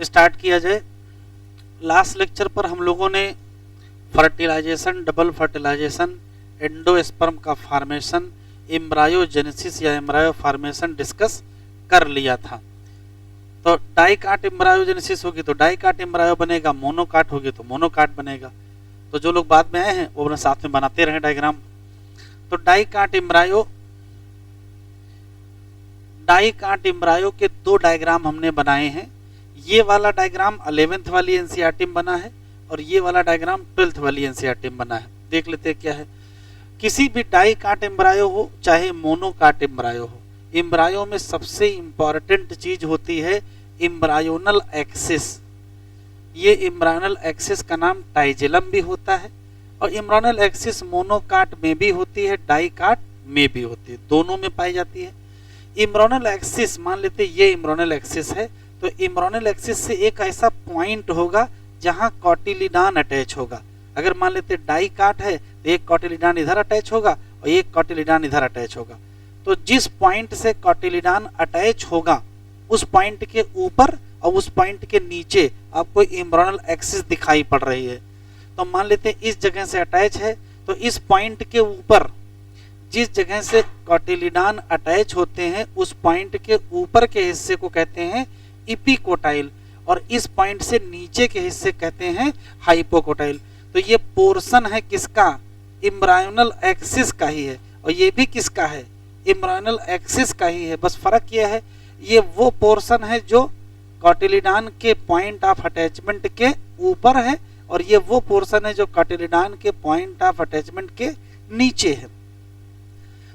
Start किया जाए। Last lecture पर हम लोगों ने फर्टिलाइजेशन, डबल फर्टिलाइजेशन, एंडोस्पर्म का फॉर्मेशन, एम्ब्रायोजेनेसिस या एम्ब्रायो फॉर्मेशन डिस्कस कर लिया था। तो डाइकाट एम्ब्रायोजेनेसिस होगी तो डाइकाट एम्ब्रायो बनेगा, मोनोकाट होगी तो मोनोकाट बनेगा। तो जो लोग बाद में आए हैं वो अपने साथ में बनाते रहे डायग्राम। तो डाइकाट एम्ब्रायो के दो डायग्राम हमने बनाए हैं। ये वाला डायग्राम 11th वाली एनसीईआरटी में बना है और ये वाला डायग्राम 12th वाली एनसीईआरटी में बना है। देख लेते हैं क्या है। किसी भी डाइकाट एम्ब्रायो हो चाहे मोनोकाट एम्ब्रायो हो, एम्ब्रायो में सबसे इंपॉर्टेंट चीज होती है एम्ब्रायोनल एक्सिस। ये एम्ब्रायोनल एक्सिस का नाम टाइजेलम भी होता है और एम्ब्रायोनल एक्सिस मोनोकाट में भी होती है, डाइकाट में भी होती है, दोनों में पाई जाती है। एम्ब्रायोनल एक्सिस मान लेते ये एम्ब्रायोनल एक्सिस है, तो एम्ब्रायोनल एक्सिस से एक ऐसा पॉइंट होगा जहां कॉटिलिडान अटैच होगा। अगर मान लेते डाइकाट है तो एक कॉटिलिडान इधर अटैच होगा और एक कॉटिलिडान इधर अटैच होगा। तो जिस पॉइंट से कॉटिलिडान अटैच होगा उस पॉइंट के ऊपर और उस पॉइंट के नीचे आपको एम्ब्रायोनल एक्सिस दिखाई पड़ रही है। तो मान लेते इस जगह से अटैच है, तो इस पॉइंट के ऊपर जिस जगह से कॉटिलिडान अटैच होते हैं उस पॉइंट के ऊपर के हिस्से को कहते हैं इपिकोटाइल और इस पॉइंट से नीचे के हिस्से कहते हैं हाइपोकोटाइल। तो ये पोर्शन है किसका? एम्ब्रायोनल एक्सिस का ही है और ये भी किसका है? एम्ब्रायोनल एक्सिस का ही है। बस फर्क यह है ये वो पोर्शन है जो कॉटिलिडान के पॉइंट ऑफ अटैचमेंट के ऊपर है और ये वो पोर्शन है जो कॉटिलिडान के पॉइंट ऑफ अटैचमेंट के नीचे है।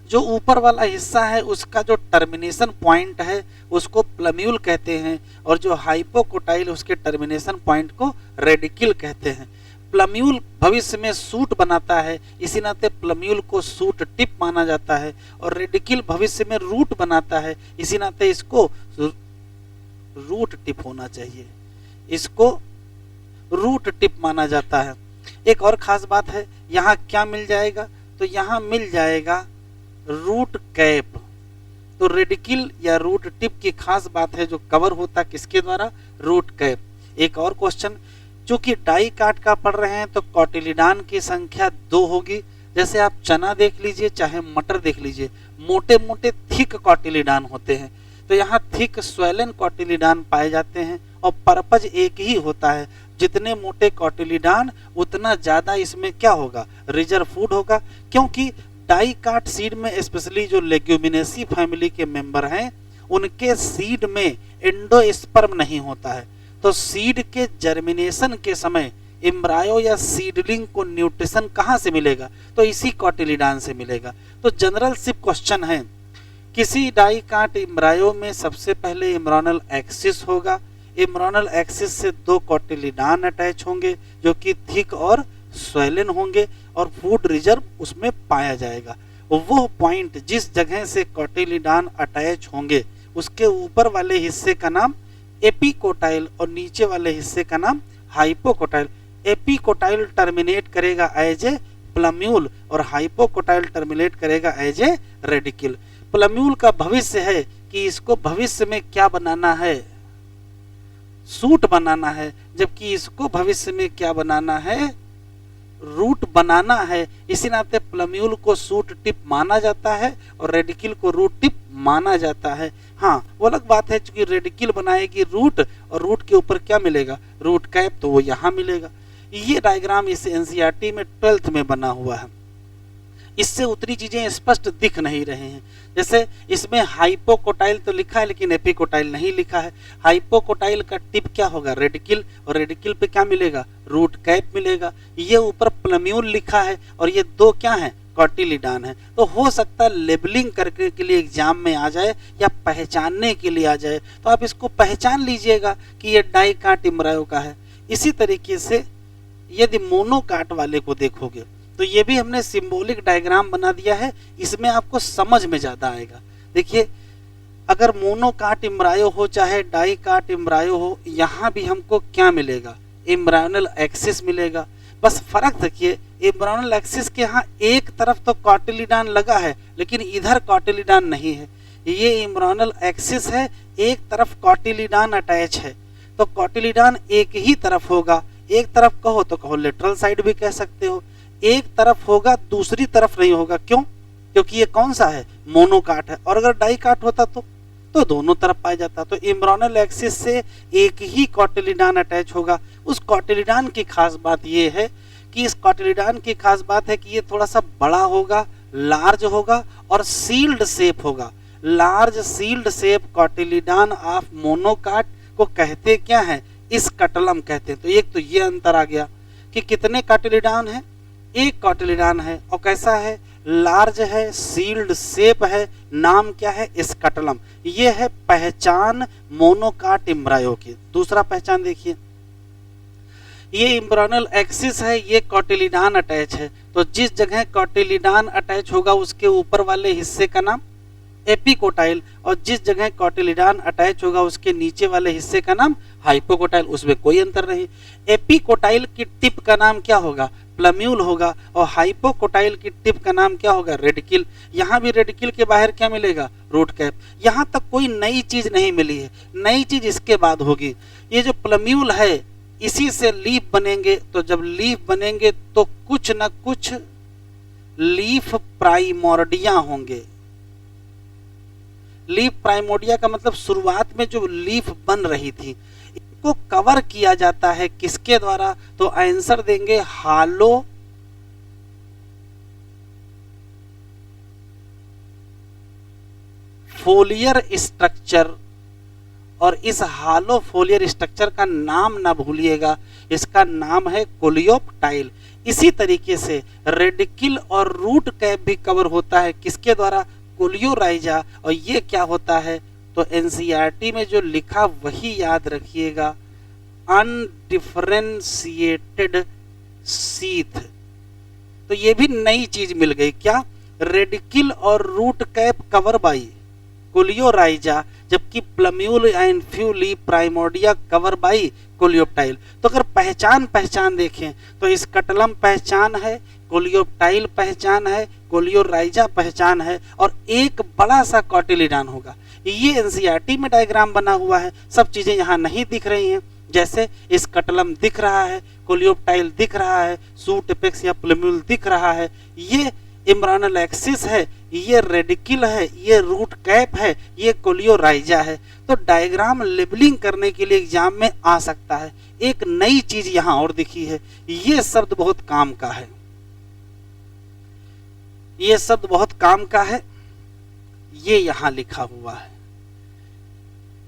जो ऊपर वाला हिस्सा है उसका जो टर्मिनेशन पॉइंट है उसको प्लम्यूल कहते हैं और जो हाइपोकोटाइल उसके टर्मिनेशन पॉइंट को रेडिकिल कहते हैं। प्लम्यूल भविष्य में सूट बनाता है, इसी नाते प्लम्यूल को सूट टिप माना जाता है और रेडिकिल भविष्य में रूट बनाता है, इसी नाते इसको रूट टिप होना चाहिए, इसको रूट टिप माना जाता है। एक और खास बात है, यहाँ क्या मिल जाएगा? तो यहाँ मिल जाएगा रूट कैप। तो रेडिकिल या रूट टिप की खास बात है जो कवर होता किसके द्वारा? Root cap. एक और क्वेश्चन, चूंकि डाइकाट का पढ़ रहे हैं तो कॉटिलिडान की संख्या 2 होगी। जैसे आप चना देख लीजिए चाहे मटर देख लीजिए, मोटे मोटे थिक कॉटिलिडान होते हैं, तो यहाँ थिक स्वेलन कॉटिलिडान पाए जाते हैं और पर्पज एक ही होता है। जितने मोटे कॉटिलिडान उतना ज्यादा इसमें क्या होगा? रिजर्व फूड होगा। क्योंकि डाइकाट सीड में स्पेशली जो लेग्यूमिनेसी फैमिली के मेंबर हैं उनके सीड में एंडोस्पर्म नहीं होता है, तो सीड के जर्मिनेशन के समय एम्ब्रायो या सीडलिंग को न्यूट्रिशन कहाँ से मिलेगा? तो इसी कॉटिलिडान से मिलेगा। तो जनरल सिर्फ क्वेश्चन है, किसी डाइकाट एम्ब्रायो में सबसे पहले एम्ब्रायोनल एक्सिस होगा, एम्ब्रायोनल एक्सिस से 2 कॉटिलिडान अटैच होंगे जो कि थिक और स्वेलन होंगे और फूड रिजर्व उसमें पाया जाएगा। वो पॉइंट जिस जगह से कॉटिलिडान अटैच होंगे उसके ऊपर वाले हिस्से का नाम एपिकोटाइल और नीचे वाले हिस्से का नाम हाइपोकोटाइल। एपिकोटाइल टर्मिनेट करेगा एज ए प्लम्यूल और हाइपोकोटाइल टर्मिनेट करेगा एज ए रेडिकिल। प्लम्यूल का भविष्य है कि इसको भविष्य में क्या बनाना है? सूट बनाना है, जबकि इसको भविष्य में क्या बनाना है? रूट बनाना है। इसी नाते प्लम्यूल को सूट टिप माना जाता है और रेडिकिल को रूट टिप माना जाता है। हाँ, वो अलग बात है क्योंकि रेडिकिल बनाएगी रूट और रूट के ऊपर क्या मिलेगा? रूट कैप, तो वो यहाँ मिलेगा। ये डायग्राम इस एनसीईआरटी में 12th में बना हुआ है। इससे उतनी चीजें स्पष्ट दिख नहीं रहे हैं। जैसे इसमें हाइपोकोटाइल तो लिखा है लेकिन एपिकोटाइल नहीं लिखा है। हाइपोकोटाइल का टिप क्या होगा? रेडिकिल, और रेडिकिल पे क्या मिलेगा? रूट कैप मिलेगा। ये ऊपर प्लम्यूल लिखा है और ये 2 क्या है? कॉटिलिडान है। तो हो सकता है लेबलिंग करके के लिए एग्जाम में आ जाए या पहचानने के लिए आ जाए, तो आप इसको पहचान लीजिएगा कि ये डाइकाट एम्ब्रायो का है। इसी तरीके से यदि मोनोकाट वाले को देखोगे तो ये भी हमने सिंबॉलिक डायग्राम बना दिया है, इसमें आपको समझ में ज्यादा आएगा। देखिए, अगर मोनोकाट एम्ब्रायो हो चाहे डाइकाट एम्ब्रायो हो, यहाँ भी हमको क्या मिलेगा? एम्ब्रायोनल एक्सिस मिलेगा। बस फर्क देखिए, एम्ब्रायोनल एक्सिस के यहाँ एक तरफ तो कॉटिलिडान लगा है लेकिन इधर कॉटिलिडान नहीं है। ये एम्ब्रायोनल एक्सिस है, एक तरफ कॉटिलिडान अटैच है। तो कॉटिलिडान एक ही तरफ होगा, एक तरफ कहो तो कहो लेटरल साइड भी कह सकते हो, एक तरफ होगा दूसरी तरफ नहीं होगा। क्यों? क्योंकि ये कौन सा है? मोनोकाट है। और अगर डाइकाट होता तो दोनों तरफ पाया जाता। तो एम्ब्रियोनल एक्सिस से एक ही कॉटिलिडान अटैच होगा। उस कॉटिलिडान की खास बात ये है कि इस कॉटिलिडान की खास बात है कि ये थोड़ा सा बड़ा होगा, लार्ज होगा और सील्ड शेप होगा। Large shield shape cotyledon of monocot को कहते क्या है? स्कटलम कहते हैं। तो एक तो ये अंतर आ गया कि कितने कॉटिलिडान है? एक कॉटिलिडान है। और कैसा है? लार्ज है, सील्ड शेप है, नाम क्या है? स्कटलम। ये है पहचान मोनोकाट एम्ब्रायो की। दूसरा पहचान देखिए, ये एम्ब्रियोनल एक्सिस है, ये कॉटिलिडान अटैच है। तो जिस जगह कॉटिलिडान अटैच होगा उसके ऊपर वाले हिस्से का नाम एपिकोटाइल, और जिस जगह कॉटिलिडान अटैच होगा उसके नीचे वाले हिस्से का नाम हाइपोकोटाइल। उसमें कोई अंतर नहीं। एपिकोटाइल की टिप का नाम क्या होगा? प्लम्यूल होगा। और हाइपोकोटाइल की टिप का नाम क्या होगा? रेडिकिल। यहाँ भी रेडिकिल के बाहर क्या मिलेगा? Root cap. यहाँ तक कोई नई चीज नहीं मिली है, नई चीज इसके बाद होगी। ये जो प्लम्यूल है इसी से लीफ बनेंगे। तो जब लीफ बनेंगे तो कुछ न कुछ लीफ प्राइमोर्डिया होंगे। लीफ प्राइमोर्डिया का मतलब शुरुआत में जो लीफ बन रही थी, इनको कवर किया जाता है किसके द्वारा? तो आंसर देंगे हालो फोलियर स्ट्रक्चर। और इस हालो फोलियर स्ट्रक्चर का नाम ना भूलिएगा, इसका नाम है कोलियोप्टाइल। इसी तरीके से रेडिकिल और रूट कैप भी कवर होता है किसके द्वारा? कोलियोराइजा। और ये क्या होता है? तो एनसीईआरटी में जो लिखा वही याद रखिएगा, अनडिफरेंशिएटेड सीथ। तो ये भी नई चीज मिल गई। क्या? रेडिकिल और root cap cover by coleorhiza, जबकि plumule and few leaf primordia cover by coleoptile. तो अगर पहचान देखें तो स्कटलम पहचान है, कोलियोप्टाइल पहचान है, कोलियोराइजा पहचान है, और एक बड़ा सा कॉटिलिडान होगा। ये एनसीईआरटी में डायग्राम बना हुआ है, सब चीजें यहाँ नहीं दिख रही हैं। जैसे स्कटलम दिख रहा है, कोलियोप्टाइल दिख रहा है, सूट एपेक्स या प्लम्यूल दिख रहा है, ये एम्ब्रियोनल एक्सिस है, ये रेडिकिल है, ये रूट कैप है, ये कोलियोराइजा है। तो डायग्राम लेबलिंग करने के लिए एग्जाम में आ सकता है। एक नई चीज यहाँ और दिखी है, ये शब्द बहुत काम का है, ये शब्द बहुत काम का है, ये यहां लिखा हुआ है,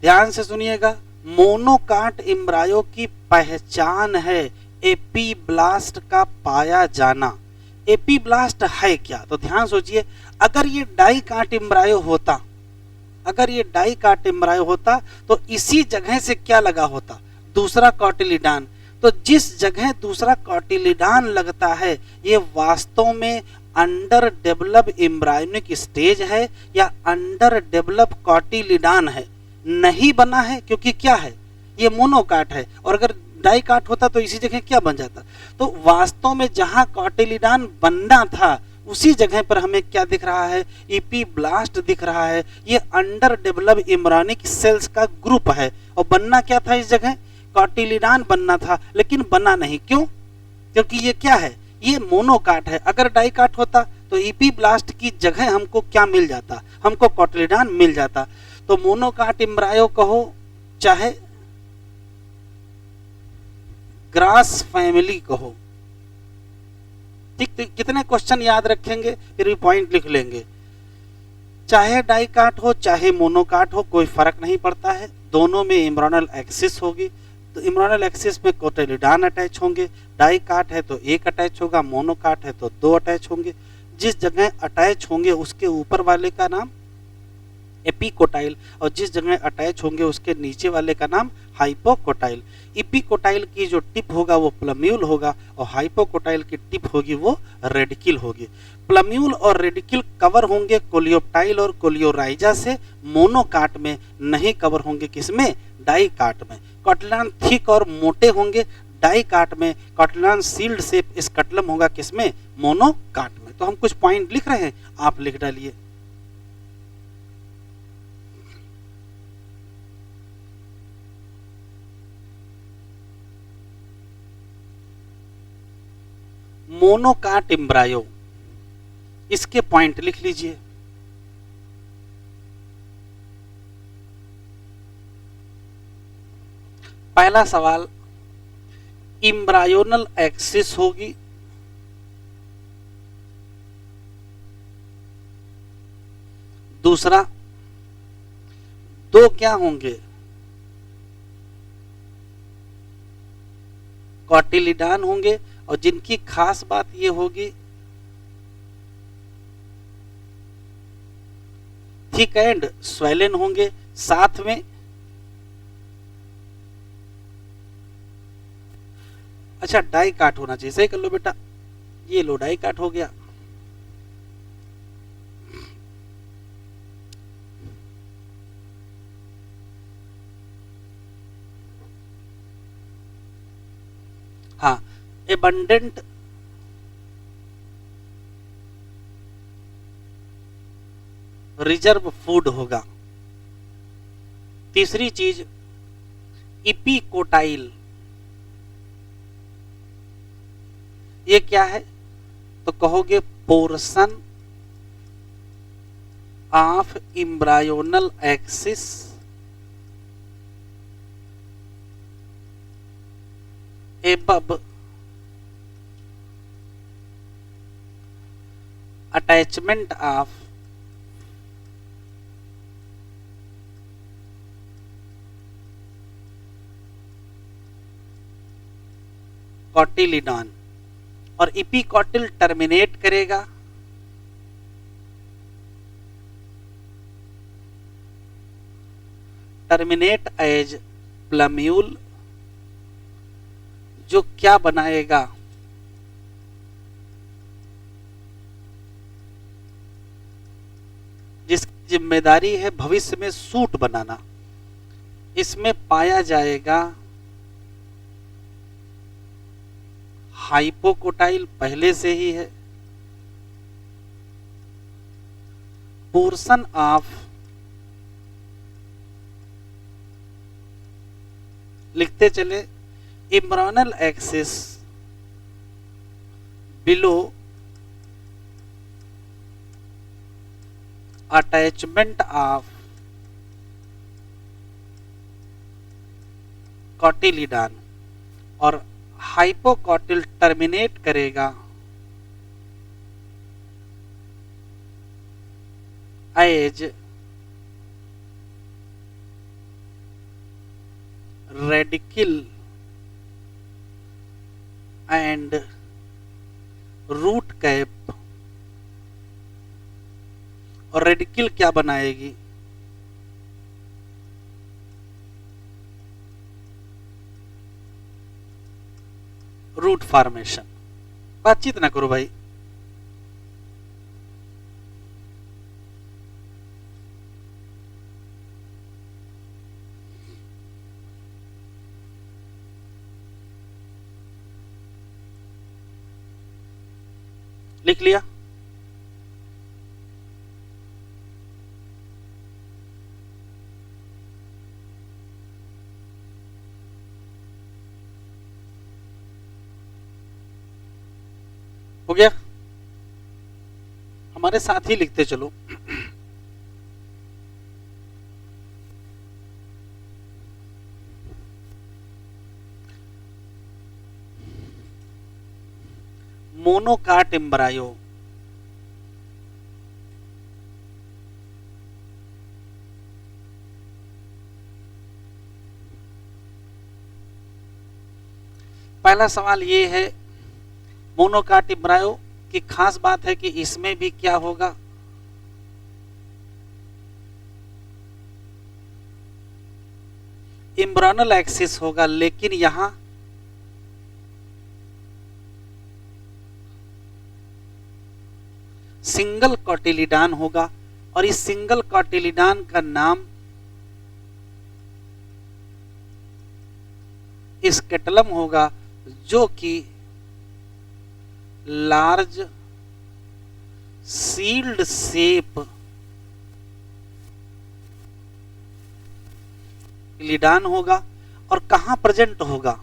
ध्यान से सुनिएगा। मोनोकाट एम्ब्रायो की पहचान है एपीब्लास्ट का पाया जाना। एपीब्लास्ट है क्या? तो ध्यान सोचिए, अगर ये डाइकाट एम्ब्रायो होता, अगर ये डाइकाट एम्ब्रायो होता तो इसी जगह से क्या लगा होता? दूसरा कॉटिलिडान। तो जिस जगह दूसरा कॉटिलिडान लगता है ये वास्तव में अंडर डेवलप एम्ब्रायोनिक स्टेज है या अंडर डेवलप कॉटिलिडान है? नहीं बना है, क्योंकि क्या है? ये मोनोकाट है। और अगर डाइकाट होता तो इसी जगह क्या बन जाता? तो वास्तव में जहां कॉटिलिडान बनना था उसी जगह पर हमें क्या दिख रहा है? एपीब्लास्ट दिख रहा है। ये अंडर डेवलप एम्ब्रियोनिक सेल्स का ग्रुप है। और बनना क्या था? इस जगह कॉटिलिडान बनना था, लेकिन बना नहीं। क्यों? क्योंकि ये क्या है? ये मोनोकाट है। अगर डाइकाट होता तो एपीब्लास्ट की जगह हमको क्या मिल जाता? हमको कॉटिलिडान मिल जाता। तो मोनोकाट एम्ब्रायो कहो चाहे ग्रास फैमिली कहो, ठीक? तो कितने क्वेश्चन याद रखेंगे, फिर भी पॉइंट लिख लेंगे। चाहे डाइकाट हो चाहे मोनोकाट हो, कोई फर्क नहीं पड़ता है, दोनों में एम्ब्रियोनल एक्सिस होगी। तो एम्ब्रियोनल एक्सिस में कोटिलिडान अटैच होंगे। डाइकाट है तो एक अटैच होगा, मोनोकाट है तो दो अटैच होंगे। जिस जगह अटैच होंगे उसके ऊपर वाले का नाम एपिकोटाइल, और जिस जगह अटैच होंगे उसके नीचे वाले का नाम हाइपोकोटाइल। एपिकोटाइल की जो टिप होगा वो प्लम्यूल होगा, और हाइपोकोटाइल की टिप होगी वो रेडिकिल होगी। प्लम्यूल और रेडिकिल कवर होंगे कोलियोप्टाइल और कोलियोराइजा से, मोनोकाट में नहीं कवर होंगे। किसमें? डाइकाट में। कॉटिलिडान थिक और मोटे होंगे डाइकाट में, कॉटिलिडान सील्ड शेप स्कटलम होगा किसमें? मोनोकाट में। तो हम कुछ पॉइंट लिख रहे हैं, आप लिख डालिए। मोनोकाट एम्ब्रायो, इसके पॉइंट लिख लीजिए। पहला सवाल, एम्ब्रायोनल एक्सिस होगी, दूसरा दो क्या होंगे, कॉटिलिडान होंगे, और जिनकी खास बात ये होगी थिक एंड स्वेलन होंगे, साथ में अच्छा डाई काट होना चाहिए, सही कर लो बेटा, ये लो डाई काट हो गया। हाँ, एबंडेंट रिजर्व फूड होगा। तीसरी चीज इपीकोटाइल, ये क्या है, तो कहोगे portion of embryonal axis above attachment of cotyledon, और इपीकॉटिल टर्मिनेट करेगा टर्मिनेट एज प्लम्यूल, जो क्या बनाएगा, जिसकी जिम्मेदारी है भविष्य में सूट बनाना। इसमें पाया जाएगा हाइपोकोटाइल, पहले से ही है, पोर्शन ऑफ, लिखते चले, embryonal axis below attachment of cotyledon, और हाइपोकॉटिल टर्मिनेट करेगा as radicle and root cap, और रेडिकल क्या बनाएगी, रूट फॉर्मेशन। बातचीत ना करो भाई, लिख लिया। हो गया, हमारे साथ ही लिखते चलो। मोनोकाट एम्ब्रायो, पहला सवाल ये है, मोनोकाट एम्ब्रायो की खास बात है कि इसमें भी क्या होगा, एम्ब्रायोनल एक्सिस होगा, लेकिन यहां सिंगल कॉटिलिडान होगा, और इस सिंगल कॉटिलिडान का नाम स्केटलम होगा, जो कि लार्ज सील्ड शेप लिडान होगा। और कहां प्रेजेंट होगा,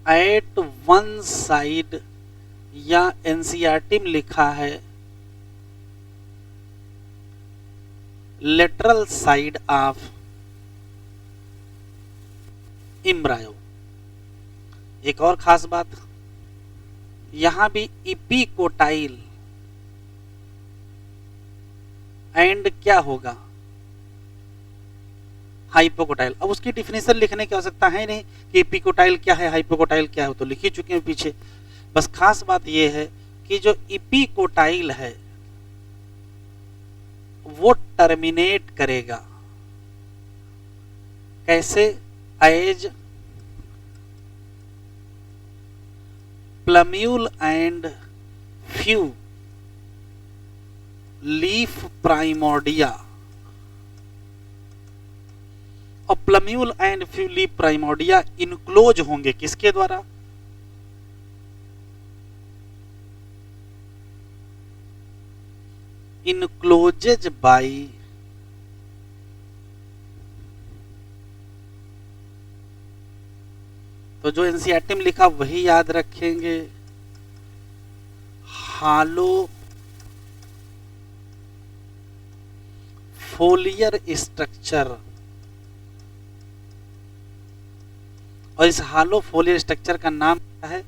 एट वन साइड, या एनसीईआरटी में लिखा है लेटरल साइड ऑफ एम्ब्रायो। एक और खास बात, यहां भी इपिकोटाइल एंड क्या होगा, हाइपोकोटाइल। अब उसकी डिफिनेशन लिखने की आवश्यकता है नहीं कि इपिकोटाइल क्या है, हाइपोकोटाइल क्या है, तो लिख ही चुके हैं पीछे। बस खास बात यह है कि जो इपिकोटाइल है वो टर्मिनेट करेगा कैसे, as plumule and few leaf primordia. और plumule and few leaf primordia enclose होंगे किसके द्वारा, इनक्लोजेज बाई तो जो एनसीईआरटी में लिखा वही याद रखेंगे, हालो फोलियर स्ट्रक्चर। और इस हालो फोलियर स्ट्रक्चर का नाम क्या है,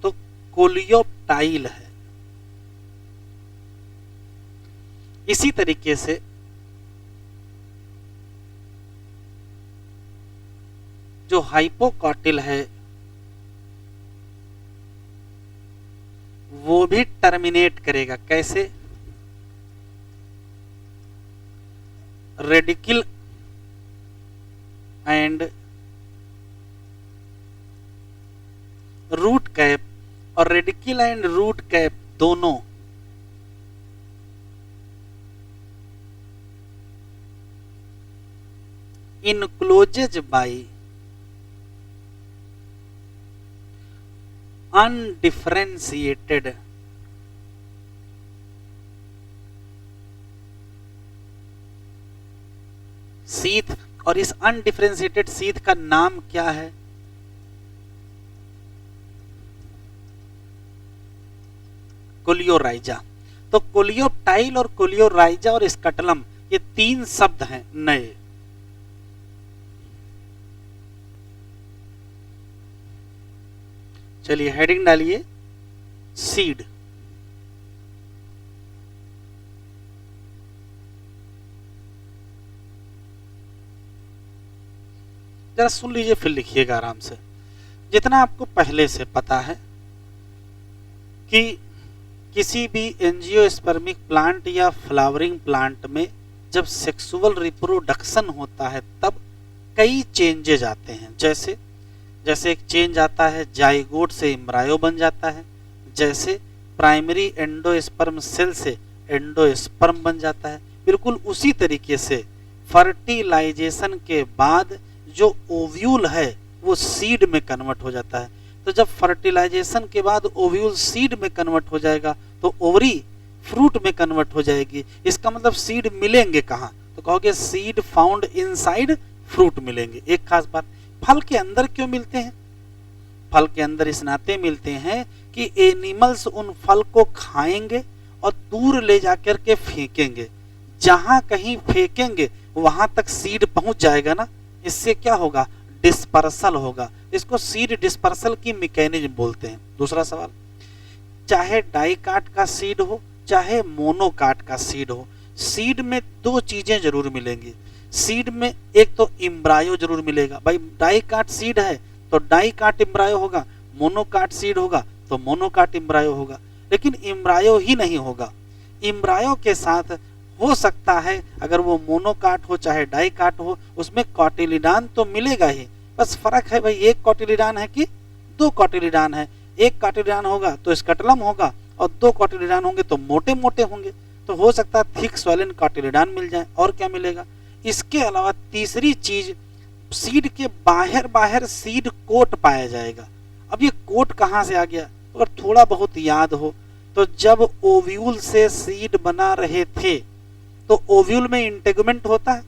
तो कोलियोप्टाइल है। इसी तरीके से जो हाइपोकॉटिल है वो भी टर्मिनेट करेगा कैसे, रेडिकल एंड रूट कैप। और रेडिकल एंड रूट कैप दोनों इनक्लोजेज बाई अनडिफरेंशिएटेड सीथ। और इस अनडिफरेंशिएटेड सीथ का नाम क्या है, कोलियोराइजा। तो कोलियोप्टाइल और कोलियोराइजा और स्कटलम ये तीन शब्द हैं नए। चलिए हेडिंग डालिए, सीड। जरा सुन लीजिए फिर लिखिएगा आराम से। जितना आपको पहले से पता है कि किसी भी एंजियोस्पर्मिक प्लांट या फ्लावरिंग प्लांट में जब सेक्सुअल रिप्रोडक्शन होता है तब कई चेंजेज आते हैं। जैसे जैसे एक चेंज आता है जाइगोट से एम्ब्रायो बन जाता है, जैसे प्राइमरी एंडोस्पर्म सेल से एंडोस्पर्म बन जाता है, बिल्कुल उसी तरीके से फर्टिलाइजेशन के बाद जो ओव्यूल है वो सीड में कन्वर्ट हो जाता है। तो जब फर्टिलाइजेशन के बाद ओव्यूल सीड में कन्वर्ट हो जाएगा तो ओवरी फ्रूट में कन्वर्ट हो जाएगी। इसका मतलब सीड मिलेंगे कहाँ, तो कहोगे सीड फाउंड इनसाइड फ्रूट मिलेंगे। एक खास बात, फल के अंदर क्यों मिलते हैं, फल के अंदर इस नाते मिलते हैं कि एनिमल्स उन फल को खाएंगे और दूर ले जाकर के फेंकेंगे। जहां कहीं फेंकेंगे वहां तक सीड पहुंच जाएगा ना, इससे क्या होगा, डिस्पर्सल होगा। इसको सीड डिस्पर्सल की मैकेनिज्म बोलते हैं। दूसरा सवाल, चाहे डाइकाट का सीड हो चाहे मोनोकाट का सीड हो, सीड में दो चीजें जरूर मिलेंगी। सीड में एक तो एम्ब्रायो जरूर मिलेगा। भाई डाइकाट सीड है तो डाइकाट एम्ब्रायो होगा, मोनोकाट सीड होगा तो मोनोकाट एम्ब्रायो होगा। लेकिन एम्ब्रायो ही नहीं होगा, एम्ब्रायो के साथ हो सकता है अगर वो मोनोकाट हो चाहे डाइकाट हो, उसमें कॉटिलिडान तो मिलेगा ही। बस फर्क है भाई एक कॉटिलिडान है कि दो कॉटिलिडान है। एक कॉटिलिडान होगा तो स्कटलम होगा और दो कॉटिलिडान होंगे तो मोटे मोटे होंगे। तो हो सकता है थिक स्वैलन कॉटिलिडान मिल जाए। और क्या मिलेगा, इसके अलावा तीसरी चीज, सीड के बाहर बाहर सीड कोट पाया जाएगा। अब ये कोट कहाँ से आ गया, तो अगर थोड़ा बहुत याद हो तो जब ओव्यूल से सीड बना रहे थे तो ओव्यूल में इंटेगुमेंट होता है,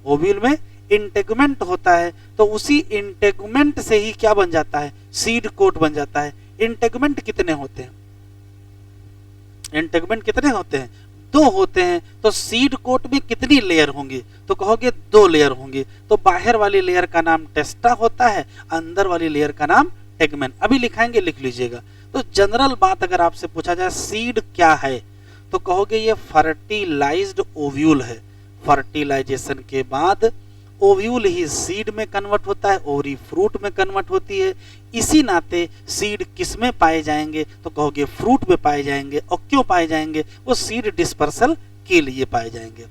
ओव्यूल में इंटेगुमेंट होता है तो उसी इंटेगुमेंट से ही क्या बन जाता है, सीड कोट बन जाता है। इंटेगुमेंट कितने होते हैं, इंटेगुमेंट कितने होते हैं, 2 होते हैं। तो सीड कोट में कितनी लेयर होंगी, तो कहोगे 2 लेयर होंगी। तो बाहर वाली लेयर का नाम टेस्टा होता है, अंदर वाली लेयर का नाम टेगमेन। अभी लिखाएंगे, लिख लीजिएगा। तो जनरल बात अगर आपसे पूछा जाए सीड क्या है, तो कहोगे ये फर्टिलाइज्ड ओव्यूल है। फर्टिलाइजेशन के बाद ओव्यूल ही सीड में कन्वर्ट होता है, ओवरी फ्रूट में कन्वर्ट होती है। इसी नाते सीड किस में पाए जाएंगे, तो कहोगे फ्रूट में पाए जाएंगे। और क्यों पाए जाएंगे, वो सीड डिस्पर्सल के लिए पाए जाएंगे।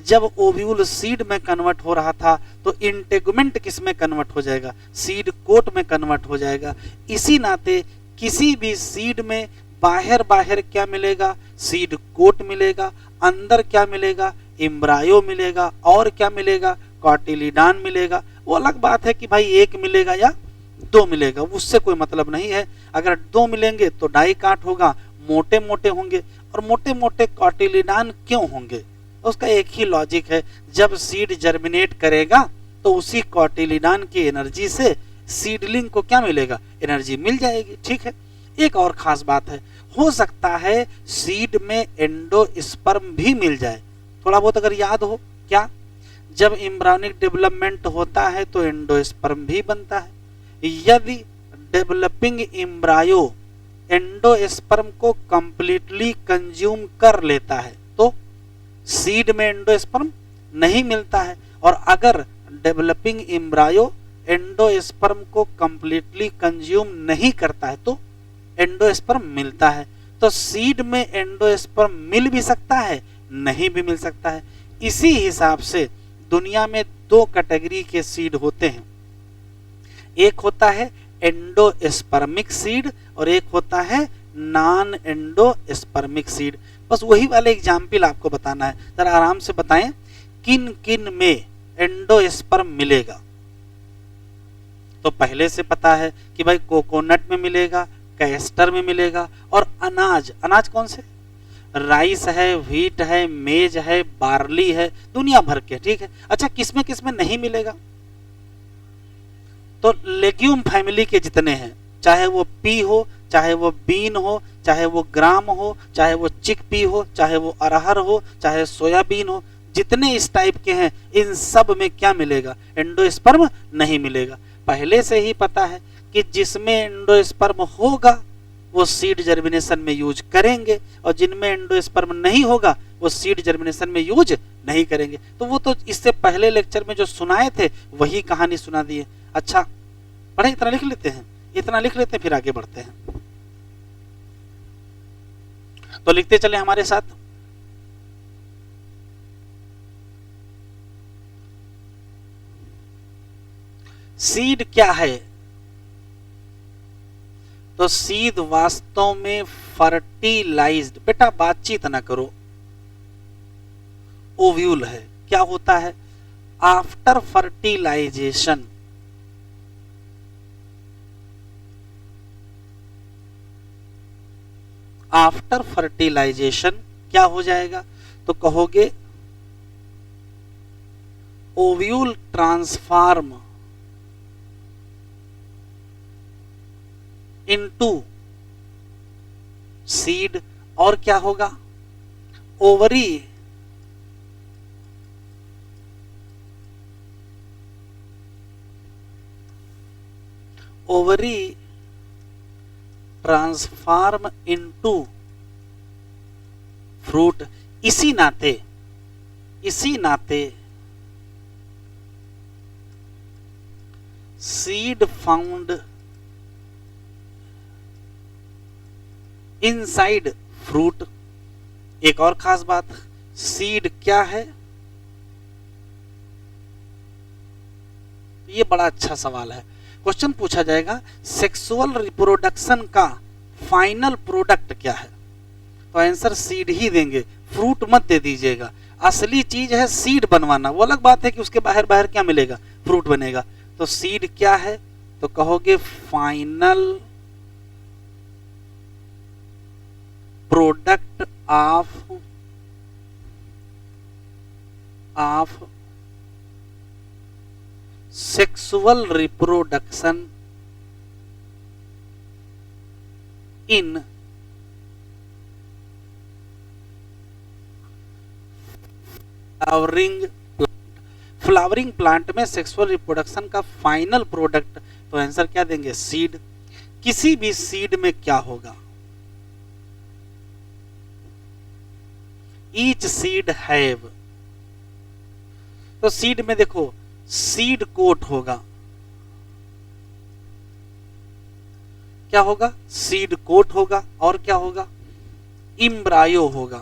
जब ओव्यूल सीड में कन्वर्ट हो रहा था तो इंटेगुमेंट किस में कन्वर्ट हो जाएगा, सीड कोट में कन्वर्ट हो जाएगा। इसी नाते किसी भी सीड में बाहर बाहर क्या मिलेगा, सीड कोट मिलेगा। अंदर क्या मिलेगा, एम्ब्रायो मिलेगा। और क्या मिलेगा, कॉटिलिडान मिलेगा। वो अलग बात है कि भाई 1 मिलेगा या 2 मिलेगा, उससे कोई मतलब नहीं है। अगर 2 मिलेंगे तो डाइकाट होगा, मोटे मोटे होंगे। और मोटे मोटे कॉटिलिडान क्यों होंगे, उसका एक ही लॉजिक है, जब सीड जर्मिनेट करेगा तो उसी कॉटिलिडान की एनर्जी से सीडलिंग को क्या मिलेगा, एनर्जी मिल जाएगी। ठीक है। एक और खास बात है, हो सकता है सीड में एंडोस्पर्म भी मिल जाए। थोड़ा बहुत अगर याद हो, क्या, जब एम्ब्रियोनिक डेवलपमेंट होता है तो एंडोस्पर्म भी बनता है। यदि डेवलपिंग एम्ब्रायो एंडोस्पर्म को कंप्लीटली कंज्यूम कर लेता है तो सीड में एंडोस्पर्म नहीं मिलता है। और अगर डेवलपिंग एम्ब्रायो एंडोस्पर्म को कंप्लीटली कंज्यूम नहीं करता है तो एंडोस्पर्म मिलता है। तो सीड में एंडोस्पर्म मिल भी सकता है, नहीं भी मिल सकता है। इसी हिसाब से दुनिया में 2 कैटेगरी के सीड होते हैं, एक होता है एंडोस्पर्मिक सीड और एक होता है नॉन एंडोस्पर्मिक सीड। बस वही वाले एग्जाम्पल आपको बताना है, जरा आराम से बताएं किन किन में एंडोस्पर्म मिलेगा। तो पहले से पता है कि भाई कोकोनट में मिलेगा, कैस्टर में मिलेगा। और अनाज, अनाज कौन से, राइस है, व्हीट है, मेज है, बार्ली है, दुनिया भर के। ठीक है। अच्छा, किसमें किसमें नहीं मिलेगा, तो लेग्यूम फैमिली के जितने हैं, चाहे वो पी हो, चाहे वो बीन हो, चाहे वो ग्राम हो, चाहे वो चिकपी हो, चाहे वो अरहर हो, चाहे सोयाबीन हो, जितने इस टाइप के हैं इन सब में क्या मिलेगा, एंडोस्पर्म नहीं मिलेगा। पहले से ही पता है कि जिसमें एंडोस्पर्म होगा वो सीड जर्मिनेशन में यूज करेंगे और जिनमें एंडोस्पर्म नहीं होगा वो सीड जर्मिनेशन में यूज नहीं करेंगे। तो वो तो इससे पहले लेक्चर में जो सुनाए थे वही कहानी सुना दिए। अच्छा पढ़े, इतना लिख लेते हैं, इतना लिख लेते हैं, फिर आगे बढ़ते हैं। तो लिखते चले हमारे साथ। सीड क्या है, तो सीड वास्तव में फर्टिलाइज्ड, बेटा बातचीत ना करो, ओव्यूल है। क्या होता है, आफ्टर फर्टिलाइजेशन आफ्टर फर्टिलाइजेशन क्या हो जाएगा, तो कहोगे ओव्यूल ट्रांसफॉर्म इनटू सीड। और क्या होगा, ovary ovary transform into fruit. इसी नाते सीड फाउंड इनसाइड फ्रूट। एक और खास बात, सीड क्या है, ये बड़ा अच्छा सवाल है, क्वेश्चन पूछा जाएगा सेक्सुअल रिप्रोडक्शन का फाइनल प्रोडक्ट क्या है, तो आंसर सीड ही देंगे, फ्रूट मत दे दीजिएगा। असली चीज है सीड बनवाना, वो अलग बात है कि उसके बाहर बाहर क्या मिलेगा, फ्रूट बनेगा। तो सीड क्या है, तो कहोगे final product of sexual reproduction in flowering plant. Flowering plant में सेक्सुअल रिप्रोडक्शन का फाइनल प्रोडक्ट, तो आंसर क्या देंगे? सीड। किसी भी सीड में क्या होगा? ईच सीड हैव, तो सीड में देखो सीड कोट होगा। क्या होगा? सीड कोट होगा। और क्या होगा? इम्ब्रायो होगा।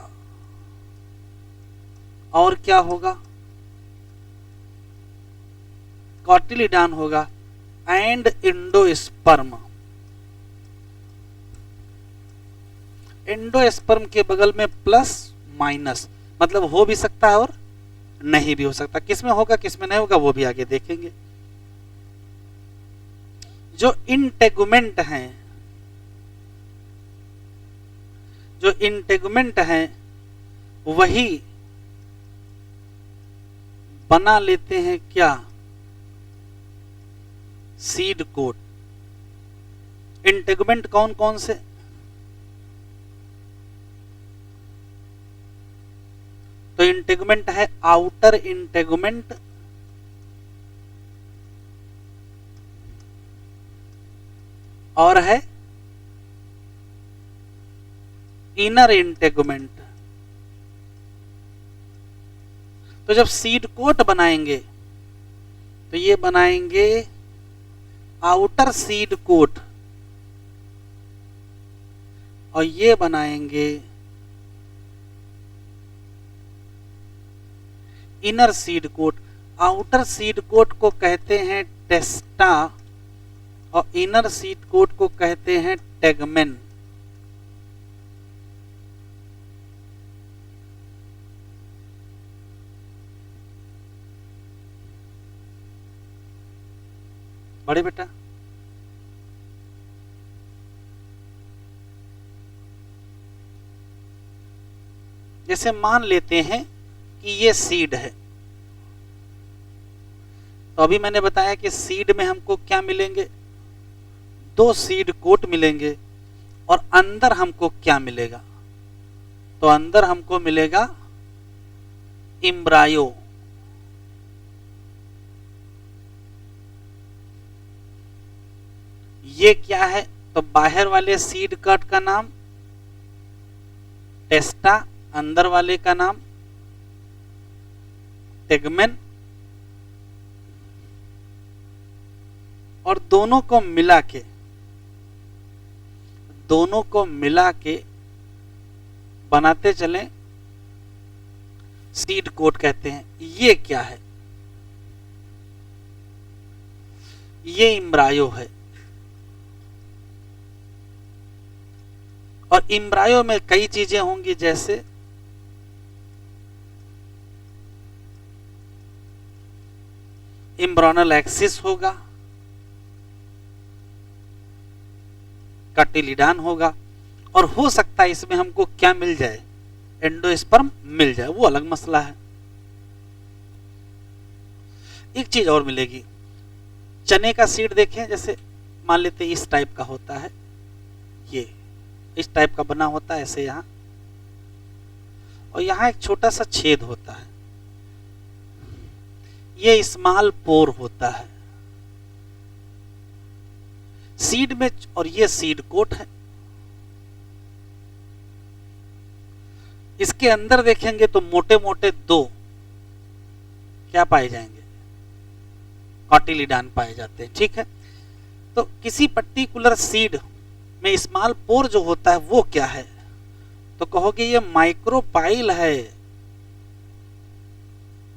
और क्या होगा? कॉटिलिडान होगा एंड एंडोस्पर्म। एंडोस्पर्म के बगल में प्लस माइनस, मतलब हो भी सकता है और नहीं भी हो सकता। किसमें होगा किसमें नहीं होगा वो भी आगे देखेंगे। जो इंटेगुमेंट हैं, जो इंटेगुमेंट हैं वही बना लेते हैं क्या? Seed coat. इंटेगुमेंट कौन कौन से? तो इंटेगुमेंट है आउटर इंटेगुमेंट, और है इनर इंटेगुमेंट। तो जब सीड कोट बनाएंगे तो ये बनाएंगे आउटर सीड कोट, और ये बनाएंगे inner seed coat. Outer seed coat को कहते हैं टेस्टा और इनर सीड कोट को कहते हैं टेगमेन। बड़े बेटा, जैसे मान लेते हैं कि ये सीड है, तो अभी मैंने बताया कि सीड में हमको क्या मिलेंगे? 2 सीड कोट मिलेंगे। और अंदर हमको क्या मिलेगा? तो अंदर हमको मिलेगा इम्ब्रायो। ये क्या है? तो बाहर वाले सीड कट का नाम टेस्टा, अंदर वाले का नाम टेगमेन, और दोनों को मिला के बनाते चलें सीड कोट कहते हैं। ये क्या है? ये इम्ब्रायो है। और इम्ब्रायो में कई चीजें होंगी, जैसे इम्ब्रोनल एक्सिस होगा, कटिलिडान होगा, और हो सकता है इसमें हमको क्या मिल जाए? एंडोस्पर्म मिल जाए, वो अलग मसला है। एक चीज और मिलेगी, चने का सीड देखें, जैसे मान लेते इस टाइप का होता है, ये इस टाइप का बना होता है ऐसे यहां, और यहां एक छोटा सा छेद होता है, ये स्मॉल पोर होता है सीड में, और ये सीड कोट है। इसके अंदर देखेंगे तो मोटे मोटे 2 क्या पाए जाएंगे? कॉटिलिडान पाए जाते हैं। ठीक है, तो किसी पर्टिकुलर सीड में स्मॉल पोर जो होता है वो क्या है? तो कहोगे ये माइक्रोपाइल है।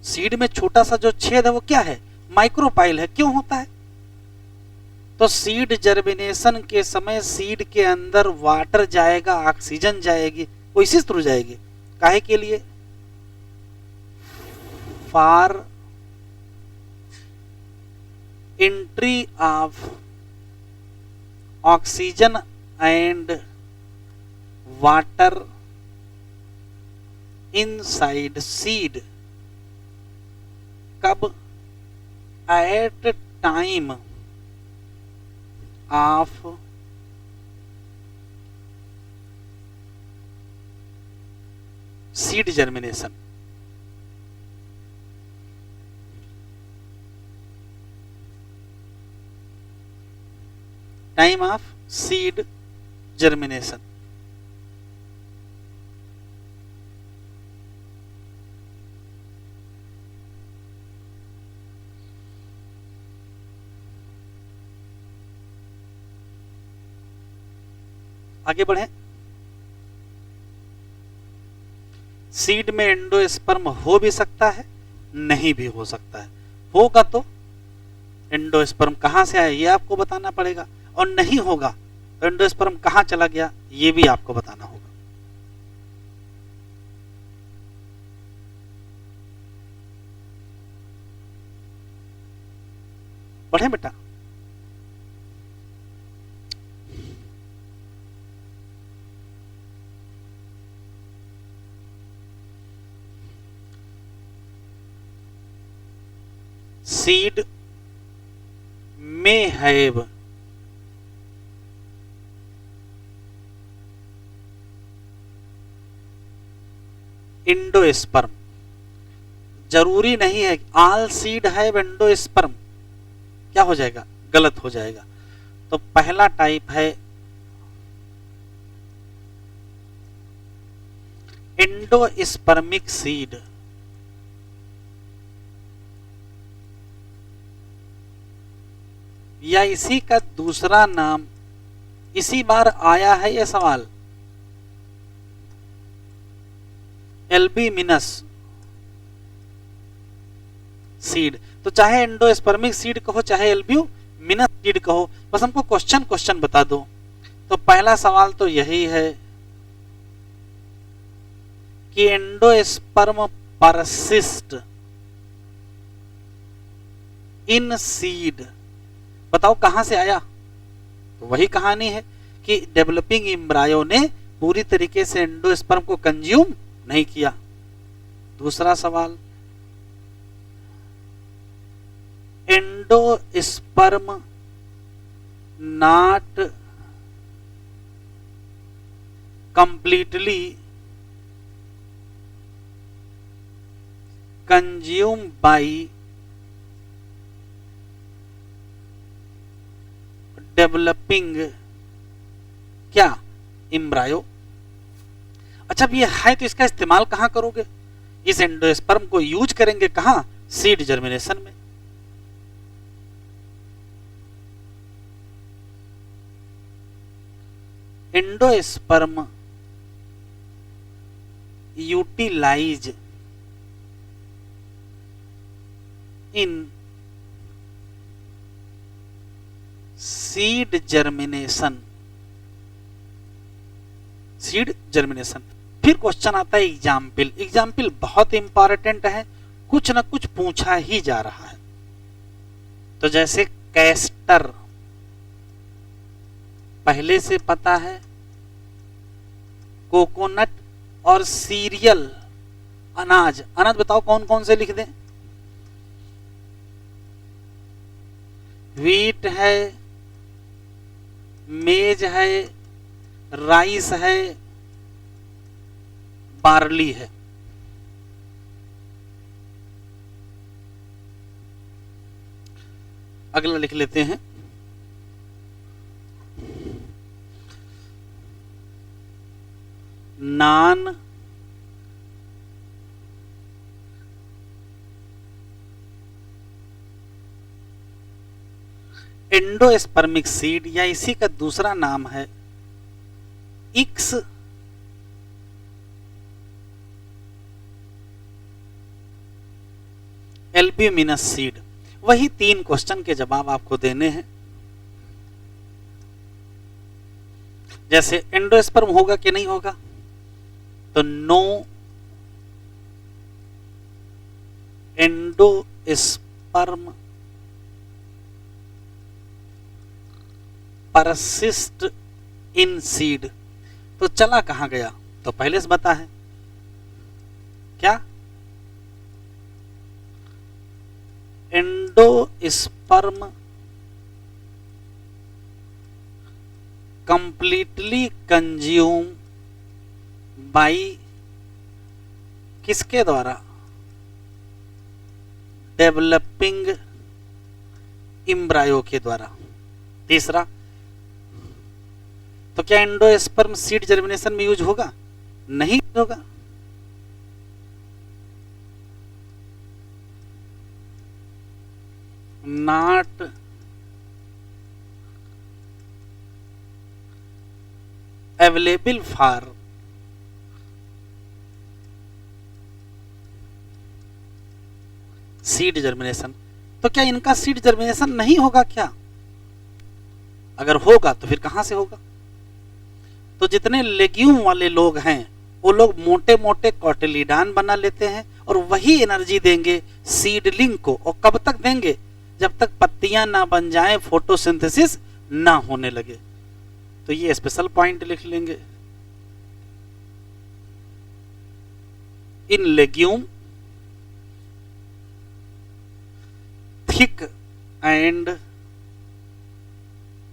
सीड में छोटा सा जो छेद है वो क्या है? माइक्रोपाइल है। क्यों होता है? तो सीड जर्मिनेशन के समय सीड के अंदर वाटर जाएगा, ऑक्सीजन जाएगी, वो इसी थ्रू जाएगी। काहे के लिए? For entry of oxygen and water inside seed. कब? At time of seed germination. Time of seed germination. आगे बढ़े। सीड में एंडोस्पर्म हो भी सकता है, नहीं भी हो सकता है। होगा तो एंडोस्पर्म कहां से आया ये आपको बताना पड़ेगा, और नहीं होगा तो एंडोस्पर्म कहां चला गया ये भी आपको बताना होगा। बढ़े बेटा। Seed may have endosperm. जरूरी नहीं है ऑल सीड हैव एंडोस्पर्म, क्या हो जाएगा, गलत हो जाएगा। तो पहला टाइप है एंडोस्पर्मिक सीड। या इसी का दूसरा नाम, इसी बार आया है यह सवाल, एल्ब्यूमिनस सीड। तो चाहे एंडोस्पर्मिक सीड कहो चाहे एल्ब्यूमिनस सीड कहो, बस हमको क्वेश्चन बता दो। तो पहला सवाल तो यही है कि एंडोस्पर्म परसिस्ट इन सीड, बताओ कहां से आया। तो वही कहानी है कि डेवलपिंग एम्ब्रायो ने पूरी तरीके से एंडोस्पर्म को कंज्यूम नहीं किया। दूसरा सवाल, endosperm not completely consume by developing क्या एम्ब्रायो। अच्छा अब ये है तो इसका इस्तेमाल कहां करोगे, इस एंडोस्पर्म को यूज करेंगे कहां, सीड जर्मिनेशन में। एंडोस्पर्म यूटिलाइज इन सीड जर्मिनेशन। Seed germination. फिर क्वेश्चन आता है एग्जाम्पल। एग्जाम्पल बहुत इंपॉर्टेंट है, कुछ ना कुछ पूछा ही जा रहा है। तो जैसे कैस्टर पहले से पता है, कोकोनट और सीरियल अनाज। अनाज बताओ कौन कौन से लिख दें। व्हीट है, मेज है, राइस है, बार्ली है। अगला लिख लेते हैं, नान एंडोस्पर्मिक सीड, या इसी का दूसरा नाम है इक्स एल्ब्यूमिनस सीड। वही 3 क्वेश्चन के जवाब आपको देने हैं। जैसे एंडोस्पर्म होगा कि नहीं होगा, तो no endosperm persist in seed. तो चला कहां गया, तो पहले से बता है क्या, endosperm endosperm completely consume by किसके द्वारा? डेवलपिंग एम्ब्रायो के द्वारा। तीसरा, तो क्या एंडोस्पर्म सीड जर्मिनेशन में यूज होगा? नहीं होगा। Not available for seed germination. तो क्या इनका सीड जर्मिनेशन नहीं होगा क्या? अगर होगा तो फिर कहां से होगा? तो जितने लेग्यूम वाले लोग हैं वो लोग मोटे मोटे कॉटिलीडान बना लेते हैं और वही एनर्जी देंगे सीडलिंग को। और कब तक देंगे? जब तक पत्तियां ना बन जाएं, फोटोसिंथेसिस ना होने लगे। तो ये स्पेशल पॉइंट लिख लेंगे। In legume thick and